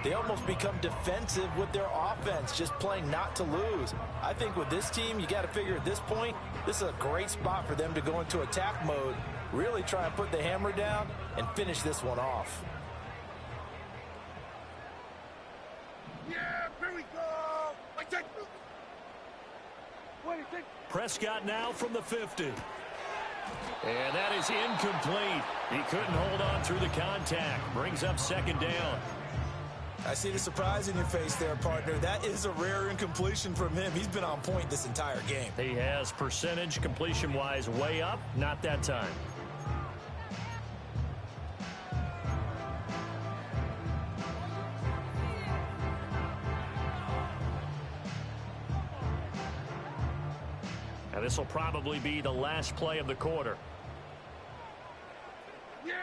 they almost become defensive with their offense, just playing not to lose. I think with this team, you got to figure at this point, this is a great spot for them to go into attack mode, really try and put the hammer down and finish this one off. Yeah, here we go. Right there. Prescott now from the 50. And that is incomplete. He couldn't hold on through the contact. Brings up 2nd down. I see the surprise in your face there, partner. That is a rare incompletion from him. He's been on point this entire game. He has percentage completion-wise way up. Not that time. And this will probably be the last play of the quarter. Yeah!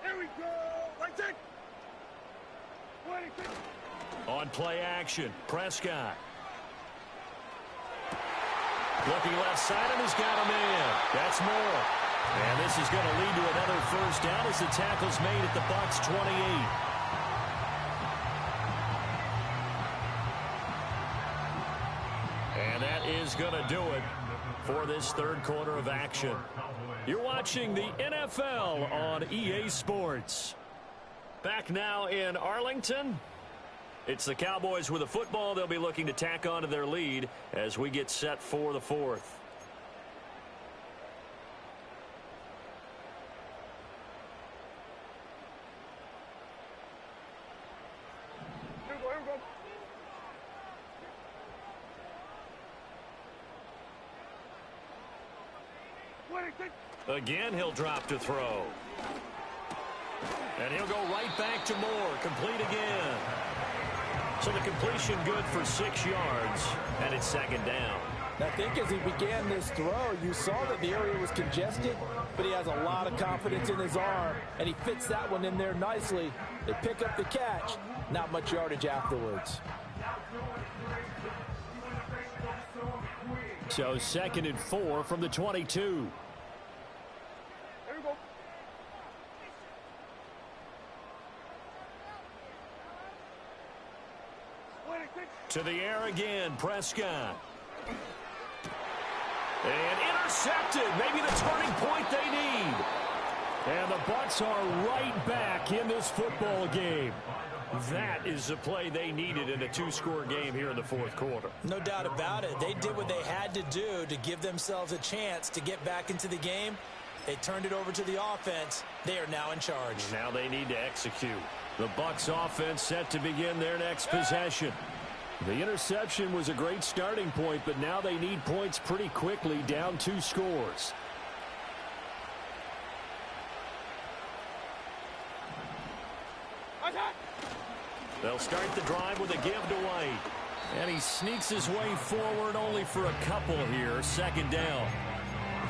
Here we go! Right there! On play action, Prescott. Looking left side, and he's got him in. That's Moore. And this is going to lead to another 1st down as the tackle's made at the Bucs 28. And that is going to do it for this 3rd quarter of action. You're watching the NFL on EA Sports. Back now in Arlington. It's the Cowboys with the football. They'll be looking to tack on to their lead as we get set for the 4th. Again, he'll drop to throw. And he'll go right back to Moore. Complete again. So the completion good for 6 yards, and it's second down. I think as he began this throw, you saw that the area was congested, but he has a lot of confidence in his arm, and he fits that one in there nicely. They pick up the catch, not much yardage afterwards. So 2nd and 4 from the 22. To the air again, Prescott. And intercepted. Maybe the turning point they need. And the Bucs are right back in this football game. That is the play they needed in a 2-score game here in the 4th quarter. No doubt about it. They did what they had to do to give themselves a chance to get back into the game. They turned it over to the offense. They are now in charge. Now they need to execute. The Bucs offense set to begin their next possession. The interception was a great starting point, but now they need points pretty quickly, down 2 scores. They'll start the drive with a give to White. And he sneaks his way forward only for a couple here. 2nd down.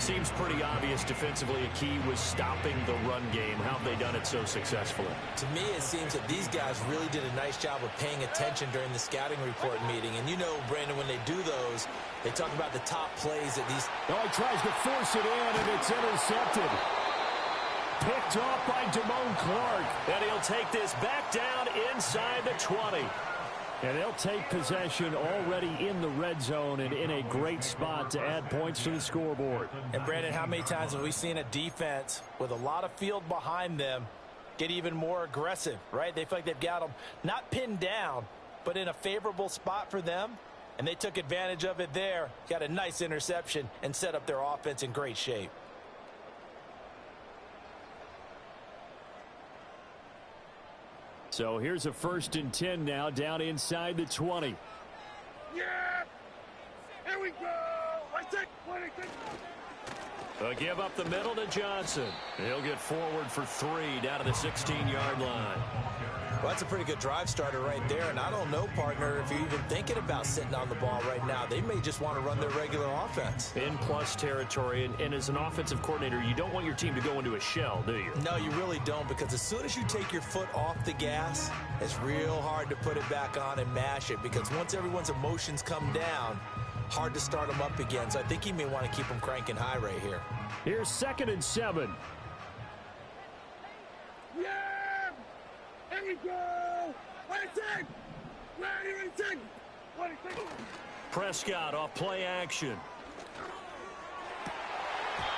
Seems pretty obvious defensively a key was stopping the run game. How have they done it so successfully? To me, it seems that these guys really did a nice job of paying attention during the scouting report meeting. And you know, Brandon, when they do those, they talk about the top plays that these... Oh, he tries to force it in, and it's intercepted. Picked off by Damone Clark. And he'll take this back down inside the 20. And they'll take possession already in the red zone and in a great spot to add points to the scoreboard. And, Brandon, how many times have we seen a defense with a lot of field behind them get even more aggressive, right? They feel like they've got them not pinned down, but in a favorable spot for them. And they took advantage of it there, got a nice interception, and set up their offense in great shape. So here's a 1st and 10 now, down inside the 20. Yeah! Here we go! A give up the middle to Johnson. He'll get forward for 3 down to the 16-yard line. Well, that's a pretty good drive starter right there, and I don't know, partner, if you're even thinking about sitting on the ball right now. They may just want to run their regular offense. In plus territory, and as an offensive coordinator, you don't want your team to go into a shell, do you? No, you really don't, because as soon as you take your foot off the gas, it's real hard to put it back on and mash it, because once everyone's emotions come down, hard to start them up again. So I think you may want to keep them cranking high right here. Here's 2nd and 7. Yeah! Here we go! Ready, Prescott off play action.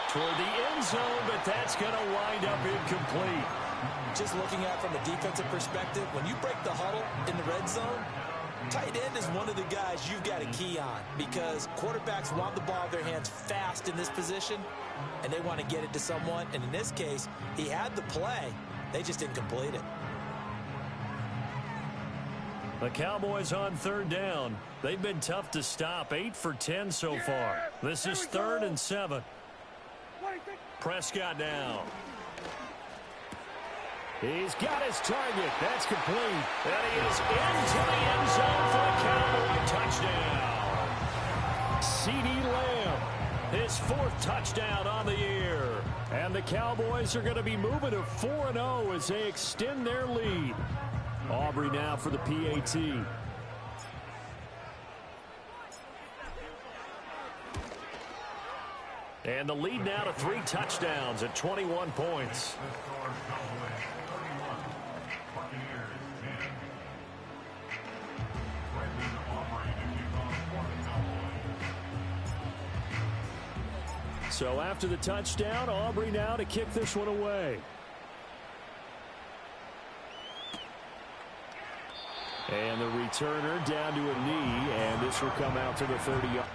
Toward the end zone, but that's going to wind up incomplete. Just looking at it from a defensive perspective, when you break the huddle in the red zone, tight end is one of the guys you've got to key on, because quarterbacks want the ball in their hands fast in this position, and they want to get it to someone. And in this case, he had the play. They just didn't complete it. The Cowboys on 3rd down. They've been tough to stop. 8 for 10 so far. This is 3rd and 7. Prescott now. He's got his target. That's complete. And he is into the end zone for a Cowboy touchdown. CeeDee Lamb, his 4th touchdown on the year. And the Cowboys are going to be moving to 4-0 as they extend their lead. Aubrey now for the PAT. And the lead now to 3 touchdowns at 21 points. So after the touchdown, Aubrey now to kick this one away. And the returner down to a knee, and this will come out to the 30-yard.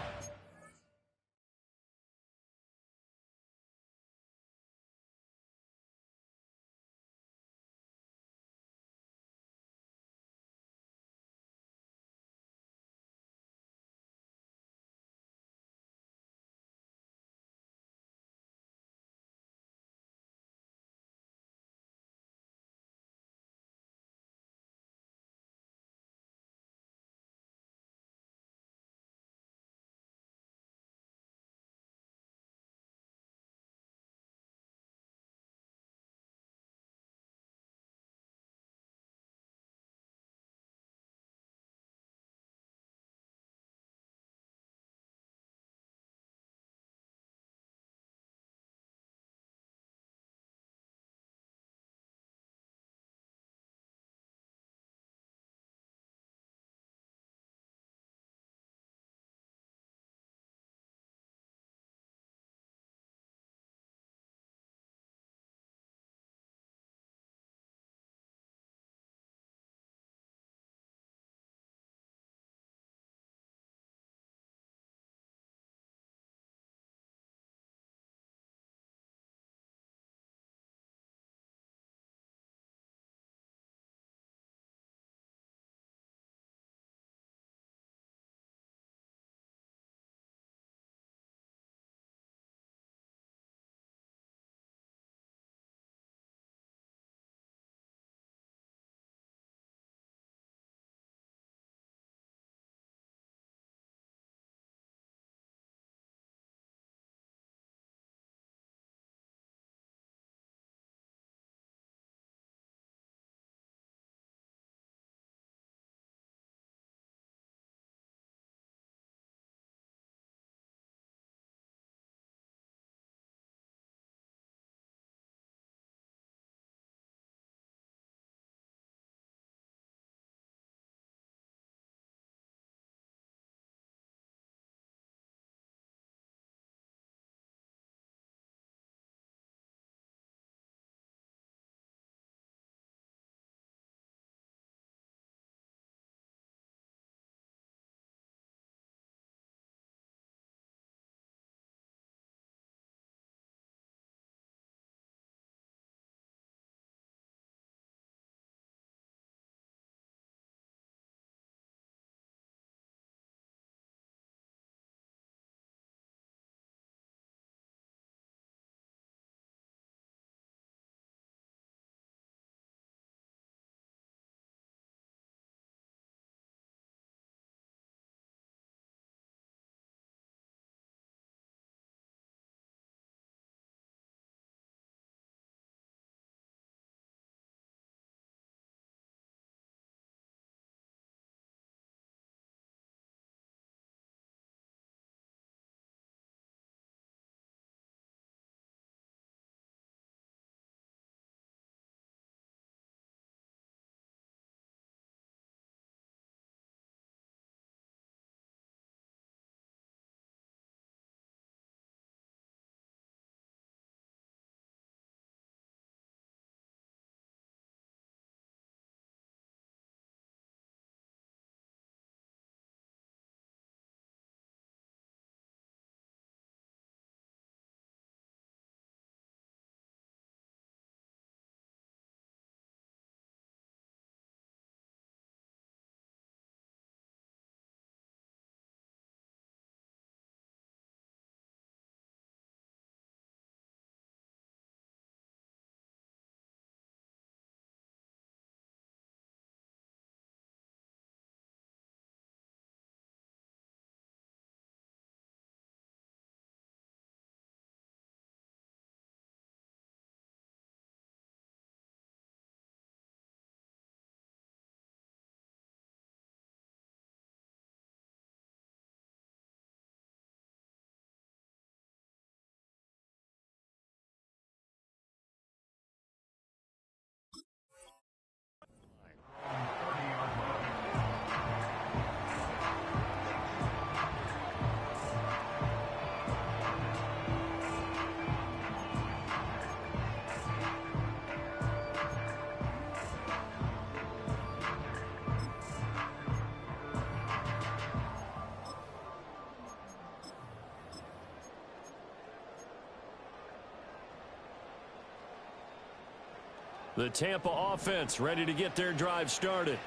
The Tampa offense ready to get their drive started.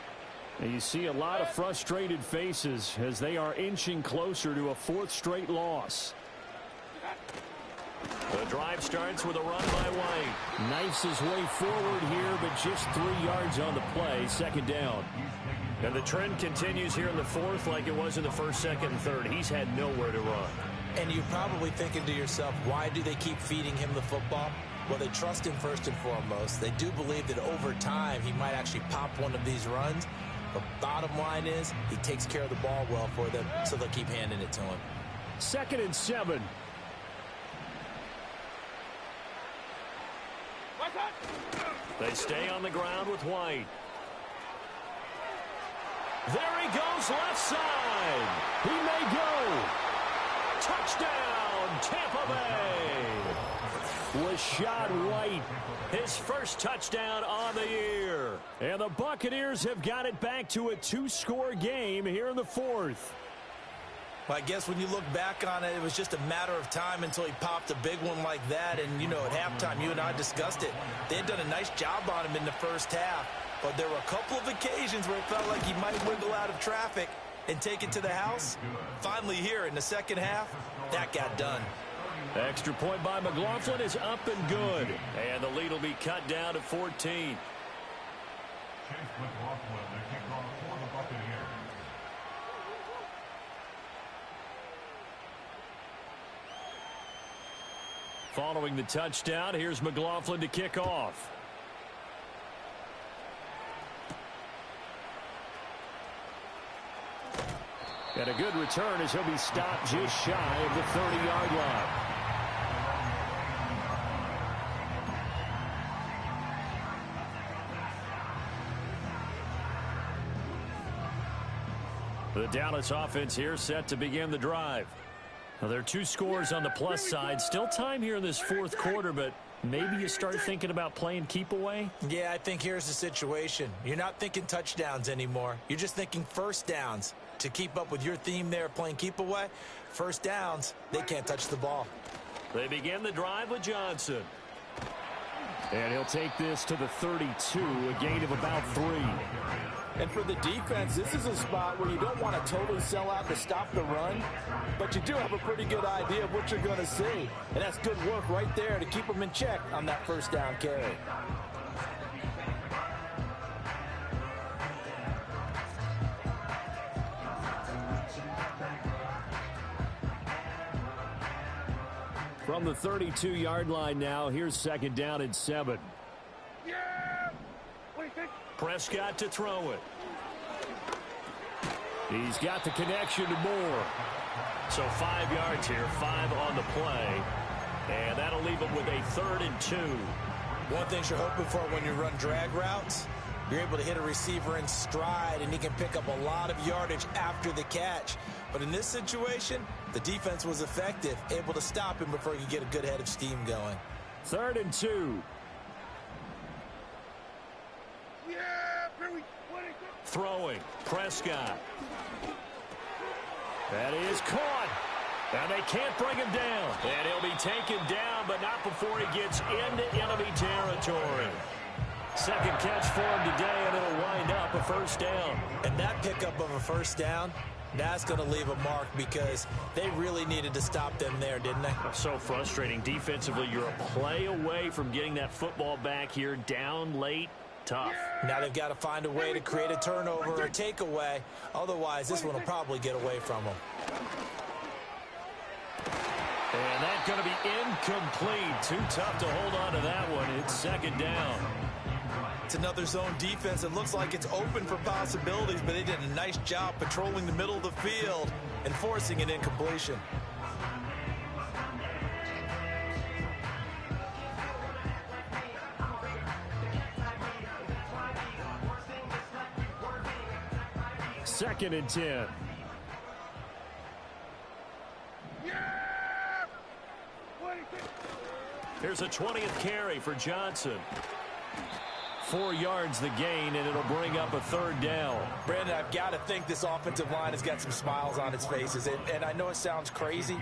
And you see a lot of frustrated faces as they are inching closer to a 4th straight loss. The drive starts with a run by White. Knifes his way forward here, but just 3 yards on the play. 2nd down. And the trend continues here in the 4th like it was in the 1st, 2nd, and 3rd. He's had nowhere to run. And you're probably thinking to yourself, why do they keep feeding him the football? Well, they trust him first and foremost. They do believe that over time he might actually pop one of these runs. The bottom line is he takes care of the ball well for them, so they'll keep handing it to him. 2nd and 7. They stay on the ground with White. There he goes, left side. He may go. Touchdown, Tampa Bay. Rashad White, his first touchdown on the year. And the Buccaneers have got it back to a 2-score game here in the 4th. Well, I guess when you look back on it, it was just a matter of time until he popped a big one like that. And, you know, at halftime, you and I discussed it. They had done a nice job on him in the first half. But there were a couple of occasions where it felt like he might wiggle out of traffic and take it to the house. Finally here in the 2nd half, that got done. Extra point by McLaughlin is up and good. And the lead will be cut down to 14. Chase McLaughlin, the kickoff for the Buccaneers. Following the touchdown, here's McLaughlin to kick off. And a good return as he'll be stopped just shy of the 30-yard line. The Dallas offense here set to begin the drive. Now, there are 2 scores on the plus side. Still time here in this 4th quarter, but maybe you start thinking about playing keep away? Yeah, I think here's the situation. You're not thinking touchdowns anymore. You're just thinking first downs. To keep up with your theme there, playing keep away, first downs, they can't touch the ball. They begin the drive with Johnson. And he'll take this to the 32, a gain of about 3. And for the defense, this is a spot where you don't want to totally sell out to stop the run, but you do have a pretty good idea of what you're going to see. And that's good work right there to keep them in check on that first down carry. From the 32-yard line now, here's 2nd down and 7. Prescott to throw it. He's got the connection to Moore. So 5 yards here, 5 on the play. And that'll leave him with a 3rd and 2. One thing you're hoping for when you run drag routes, you're able to hit a receiver in stride, and he can pick up a lot of yardage after the catch. But in this situation, the defense was effective, able to stop him before he could get a good head of steam going. 3rd and 2. Throwing, Prescott. That is caught. And they can't bring him down. And he'll be taken down, but not before he gets into enemy territory. 2nd catch for him today, and it'll wind up a first down. And that pickup of a first down, that's going to leave a mark because they really needed to stop them there, didn't they? So frustrating. Defensively, you're a play away from getting that football back here, down late. Tough. Now they've got to find a way to create a turnover or a takeaway. Otherwise, this one will probably get away from them. And that's going to be incomplete. Too tough to hold on to that one. It's 2nd down. It's another zone defense. It looks like it's open for possibilities, but they did a nice job patrolling the middle of the field and forcing an incompletion. Second and 10. Here's a 20th carry for Johnson. 4 yards the gain, and it'll bring up a 3rd down. Brandon, I've got to think this offensive line has got some smiles on its faces. And I know it sounds crazy,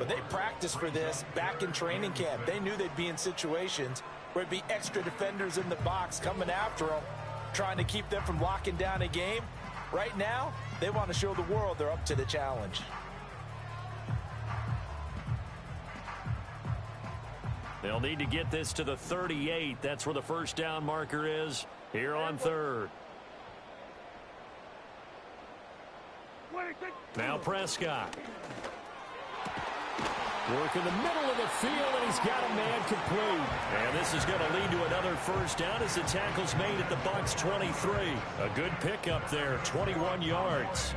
But they practiced for this back in training camp. They knew they'd be in situations where it'd be extra defenders in the box coming after them, trying to keep them from locking down a game. Right now, they want to show the world they're up to the challenge. They'll need to get this to the 38. That's where the first down marker is here on third. Now Prescott. Work in the middle of the field, and he's got a man complete. And this is going to lead to another first down as the tackle's made at the Bucs 23. A good pickup there, 21 yards.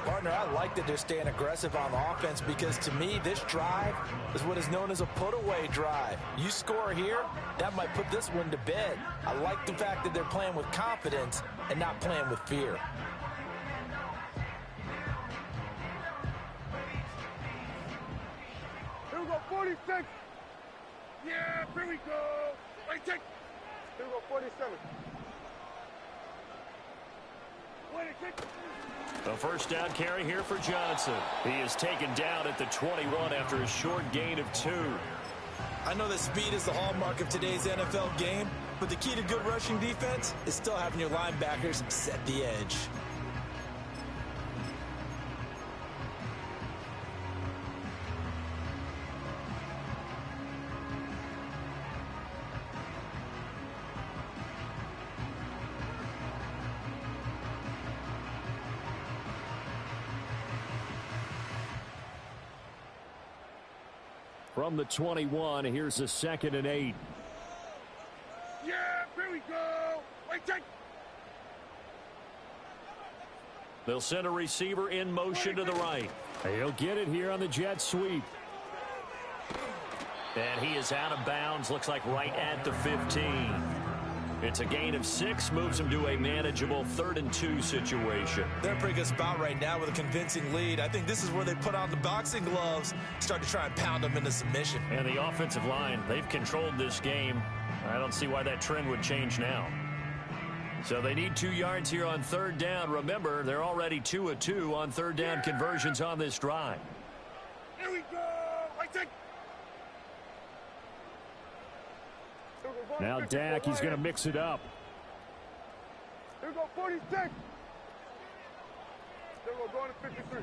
Partner, I like that they're staying aggressive on offense because, to me, this drive is what is known as a put-away drive. You score here, that might put this one to bed. I like the fact that they're playing with confidence and not playing with fear. Here we go, 46. Yeah, here we go. Wait, take. Here we go, 47. A first down carry here for Johnson. He is taken down at the 21 after a short gain of 2. I know that speed is the hallmark of today's NFL game, but the key to good rushing defense is still having your linebackers set the edge. From the 21, here's a 2nd and 8. Yeah, here we go. Wait, take. They'll send a receiver in motion to the right. He'll get it here on the jet sweep. And he is out of bounds, looks like right at the 15. It's a gain of 6, moves him to a manageable 3rd and 2 situation. They're in a pretty good spot right now with a convincing lead. I think this is where they put on the boxing gloves, start to try and pound them into submission. And the offensive line, they've controlled this game. I don't see why that trend would change now. So they need 2 yards here on 3rd down. Remember, they're already 2 of 2 on 3rd down conversions on this drive. Here we go. Wait, take. Now Dak, he's going to mix it up. Here we go, 46. Here we go, going to 53.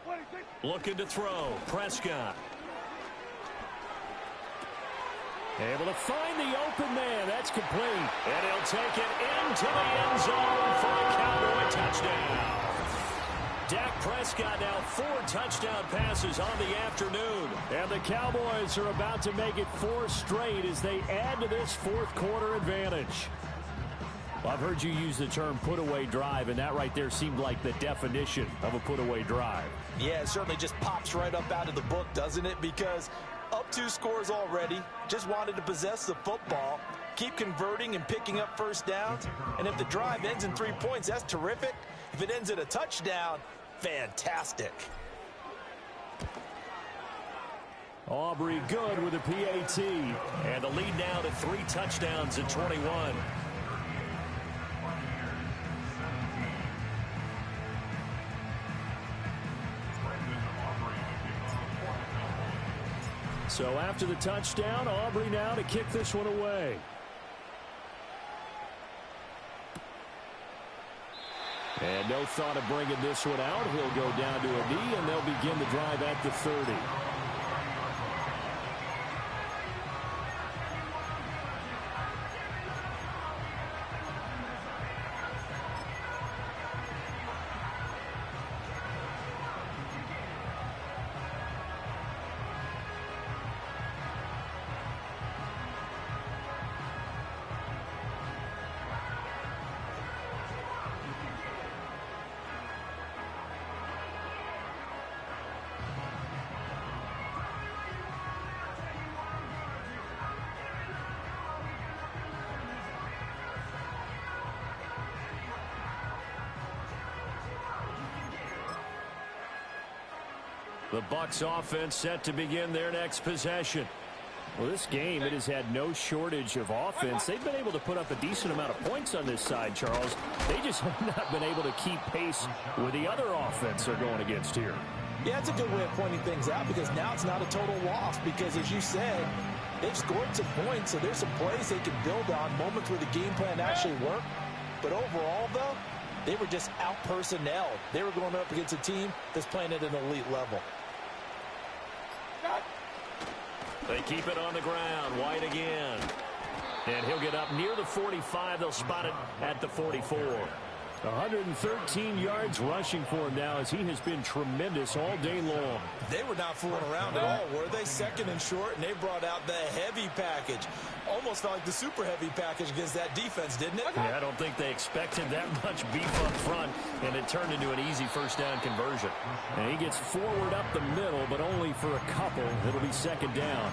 26. Looking to throw. Prescott. Able to find the open man. That's complete. And he'll take it into the end zone for a Cowboy touchdown. Dak Prescott now 4 touchdown passes on the afternoon. And the Cowboys are about to make it 4 straight as they add to this 4th quarter advantage. Well, I've heard you use the term put-away drive, and that right there seemed like the definition of a put-away drive. Yeah, it certainly just pops right up out of the book, doesn't it? Because up 2 scores already, just wanted to possess the football, keep converting and picking up first downs. And if the drive ends in 3 points, that's terrific. If it ends in a touchdown, fantastic. Aubrey good with a PAT. And the lead now to 3 touchdowns at 21. So after the touchdown, Aubrey now to kick this one away. And no thought of bringing this one out. He'll go down to a knee, and they'll begin the drive at the 30. The Bucs offense set to begin their next possession. Well, this game, it has had no shortage of offense. They've been able to put up a decent amount of points on this side, Charles. They just have not been able to keep pace with the other offense they're going against here. Yeah, that's a good way of pointing things out because now it's not a total loss because, as you said, they've scored some points, so there's some plays they can build on, moments where the game plan actually worked. But overall, though, they were just out-personnelled. They were going up against a team that's playing at an elite level. They keep it on the ground. White again. And he'll get up near the 45. They'll spot it at the 44. 113 yards rushing for him now as he has been tremendous all day long. They were not fooling around at all, were they? Second and short, and they brought out the heavy package. Almost felt like the super heavy package against that defense, didn't it? Yeah, I don't think they expected that much beef up front, and it turned into an easy first down conversion. And he gets forward up the middle, but only for a couple. It'll be second down.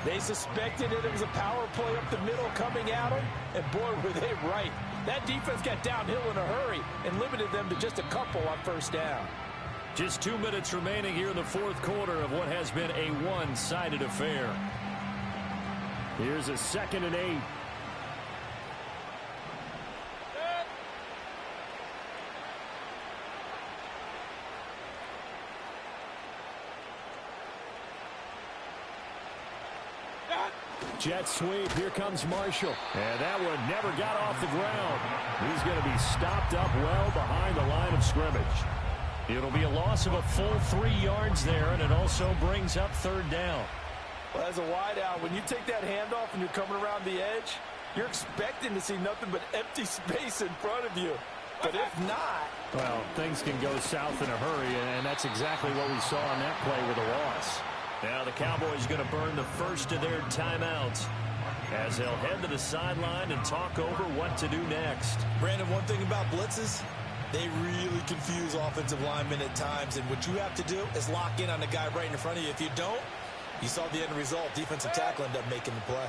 They suspected it was a power play up the middle coming at them, and boy, were they right. That defense got downhill in a hurry and limited them to just a couple on first down. Just 2 minutes remaining here in the fourth quarter of what has been a one-sided affair. Here's a 2nd and 8. Jet sweep. Here comes Marshall. And that one never got off the ground. He's going to be stopped up well behind the line of scrimmage. It'll be a loss of a full 3 yards there, and it also brings up third down. Well, as a wideout, when you take that handoff and you're coming around the edge, you're expecting to see nothing but empty space in front of you. But if not... Well, things can go south in a hurry, and that's exactly what we saw on that play with a loss. Now the Cowboys going to burn the first of their timeouts as they'll head to the sideline and talk over what to do next. Brandon, one thing about blitzes, they really confuse offensive linemen at times, and what you have to do is lock in on the guy right in front of you. If you don't, you saw the end result. Defensive tackle ended up making the play.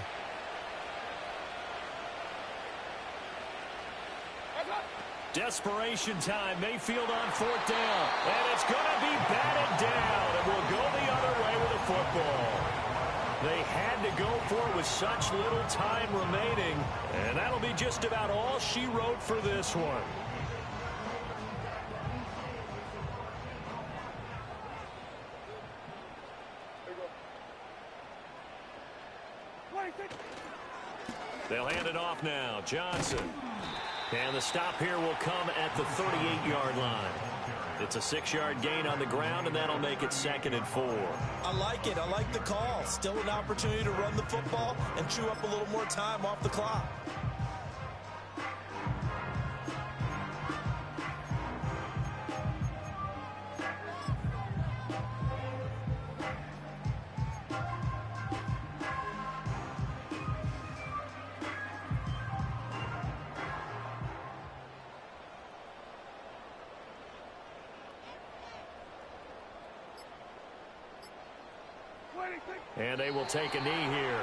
Desperation time. Mayfield on fourth down. And it's going to be batted down. And we'll go the other way with the football. They had to go for it with such little time remaining. And that'll be just about all she wrote for this one. They'll hand it off now. Johnson. And the stop here will come at the 38-yard line. It's a 6-yard gain on the ground, and that'll make it 2nd and 4. I like it. I like the call. Still an opportunity to run the football and chew up a little more time off the clock. And they will take a knee here.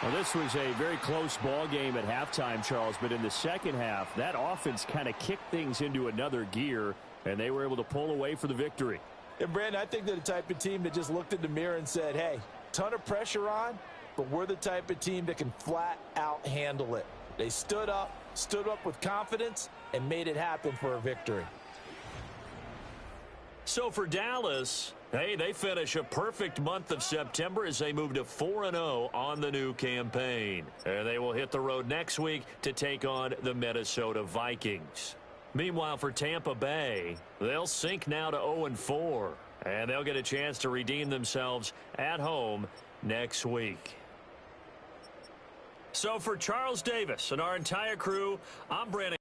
Well, this was a very close ball game at halftime, Charles, but in the second half, that offense kind of kicked things into another gear, and they were able to pull away for the victory. And, Brandon, I think they're the type of team that just looked in the mirror and said, hey, ton of pressure on, but we're the type of team that can flat out handle it. They stood up with confidence, and made it happen for a victory. So for Dallas, hey, they finish a perfect month of September as they move to 4-0 on the new campaign. And they will hit the road next week to take on the Minnesota Vikings. Meanwhile, for Tampa Bay, they'll sink now to 0-4, and they'll get a chance to redeem themselves at home next week. So for Charles Davis and our entire crew, I'm Brandon.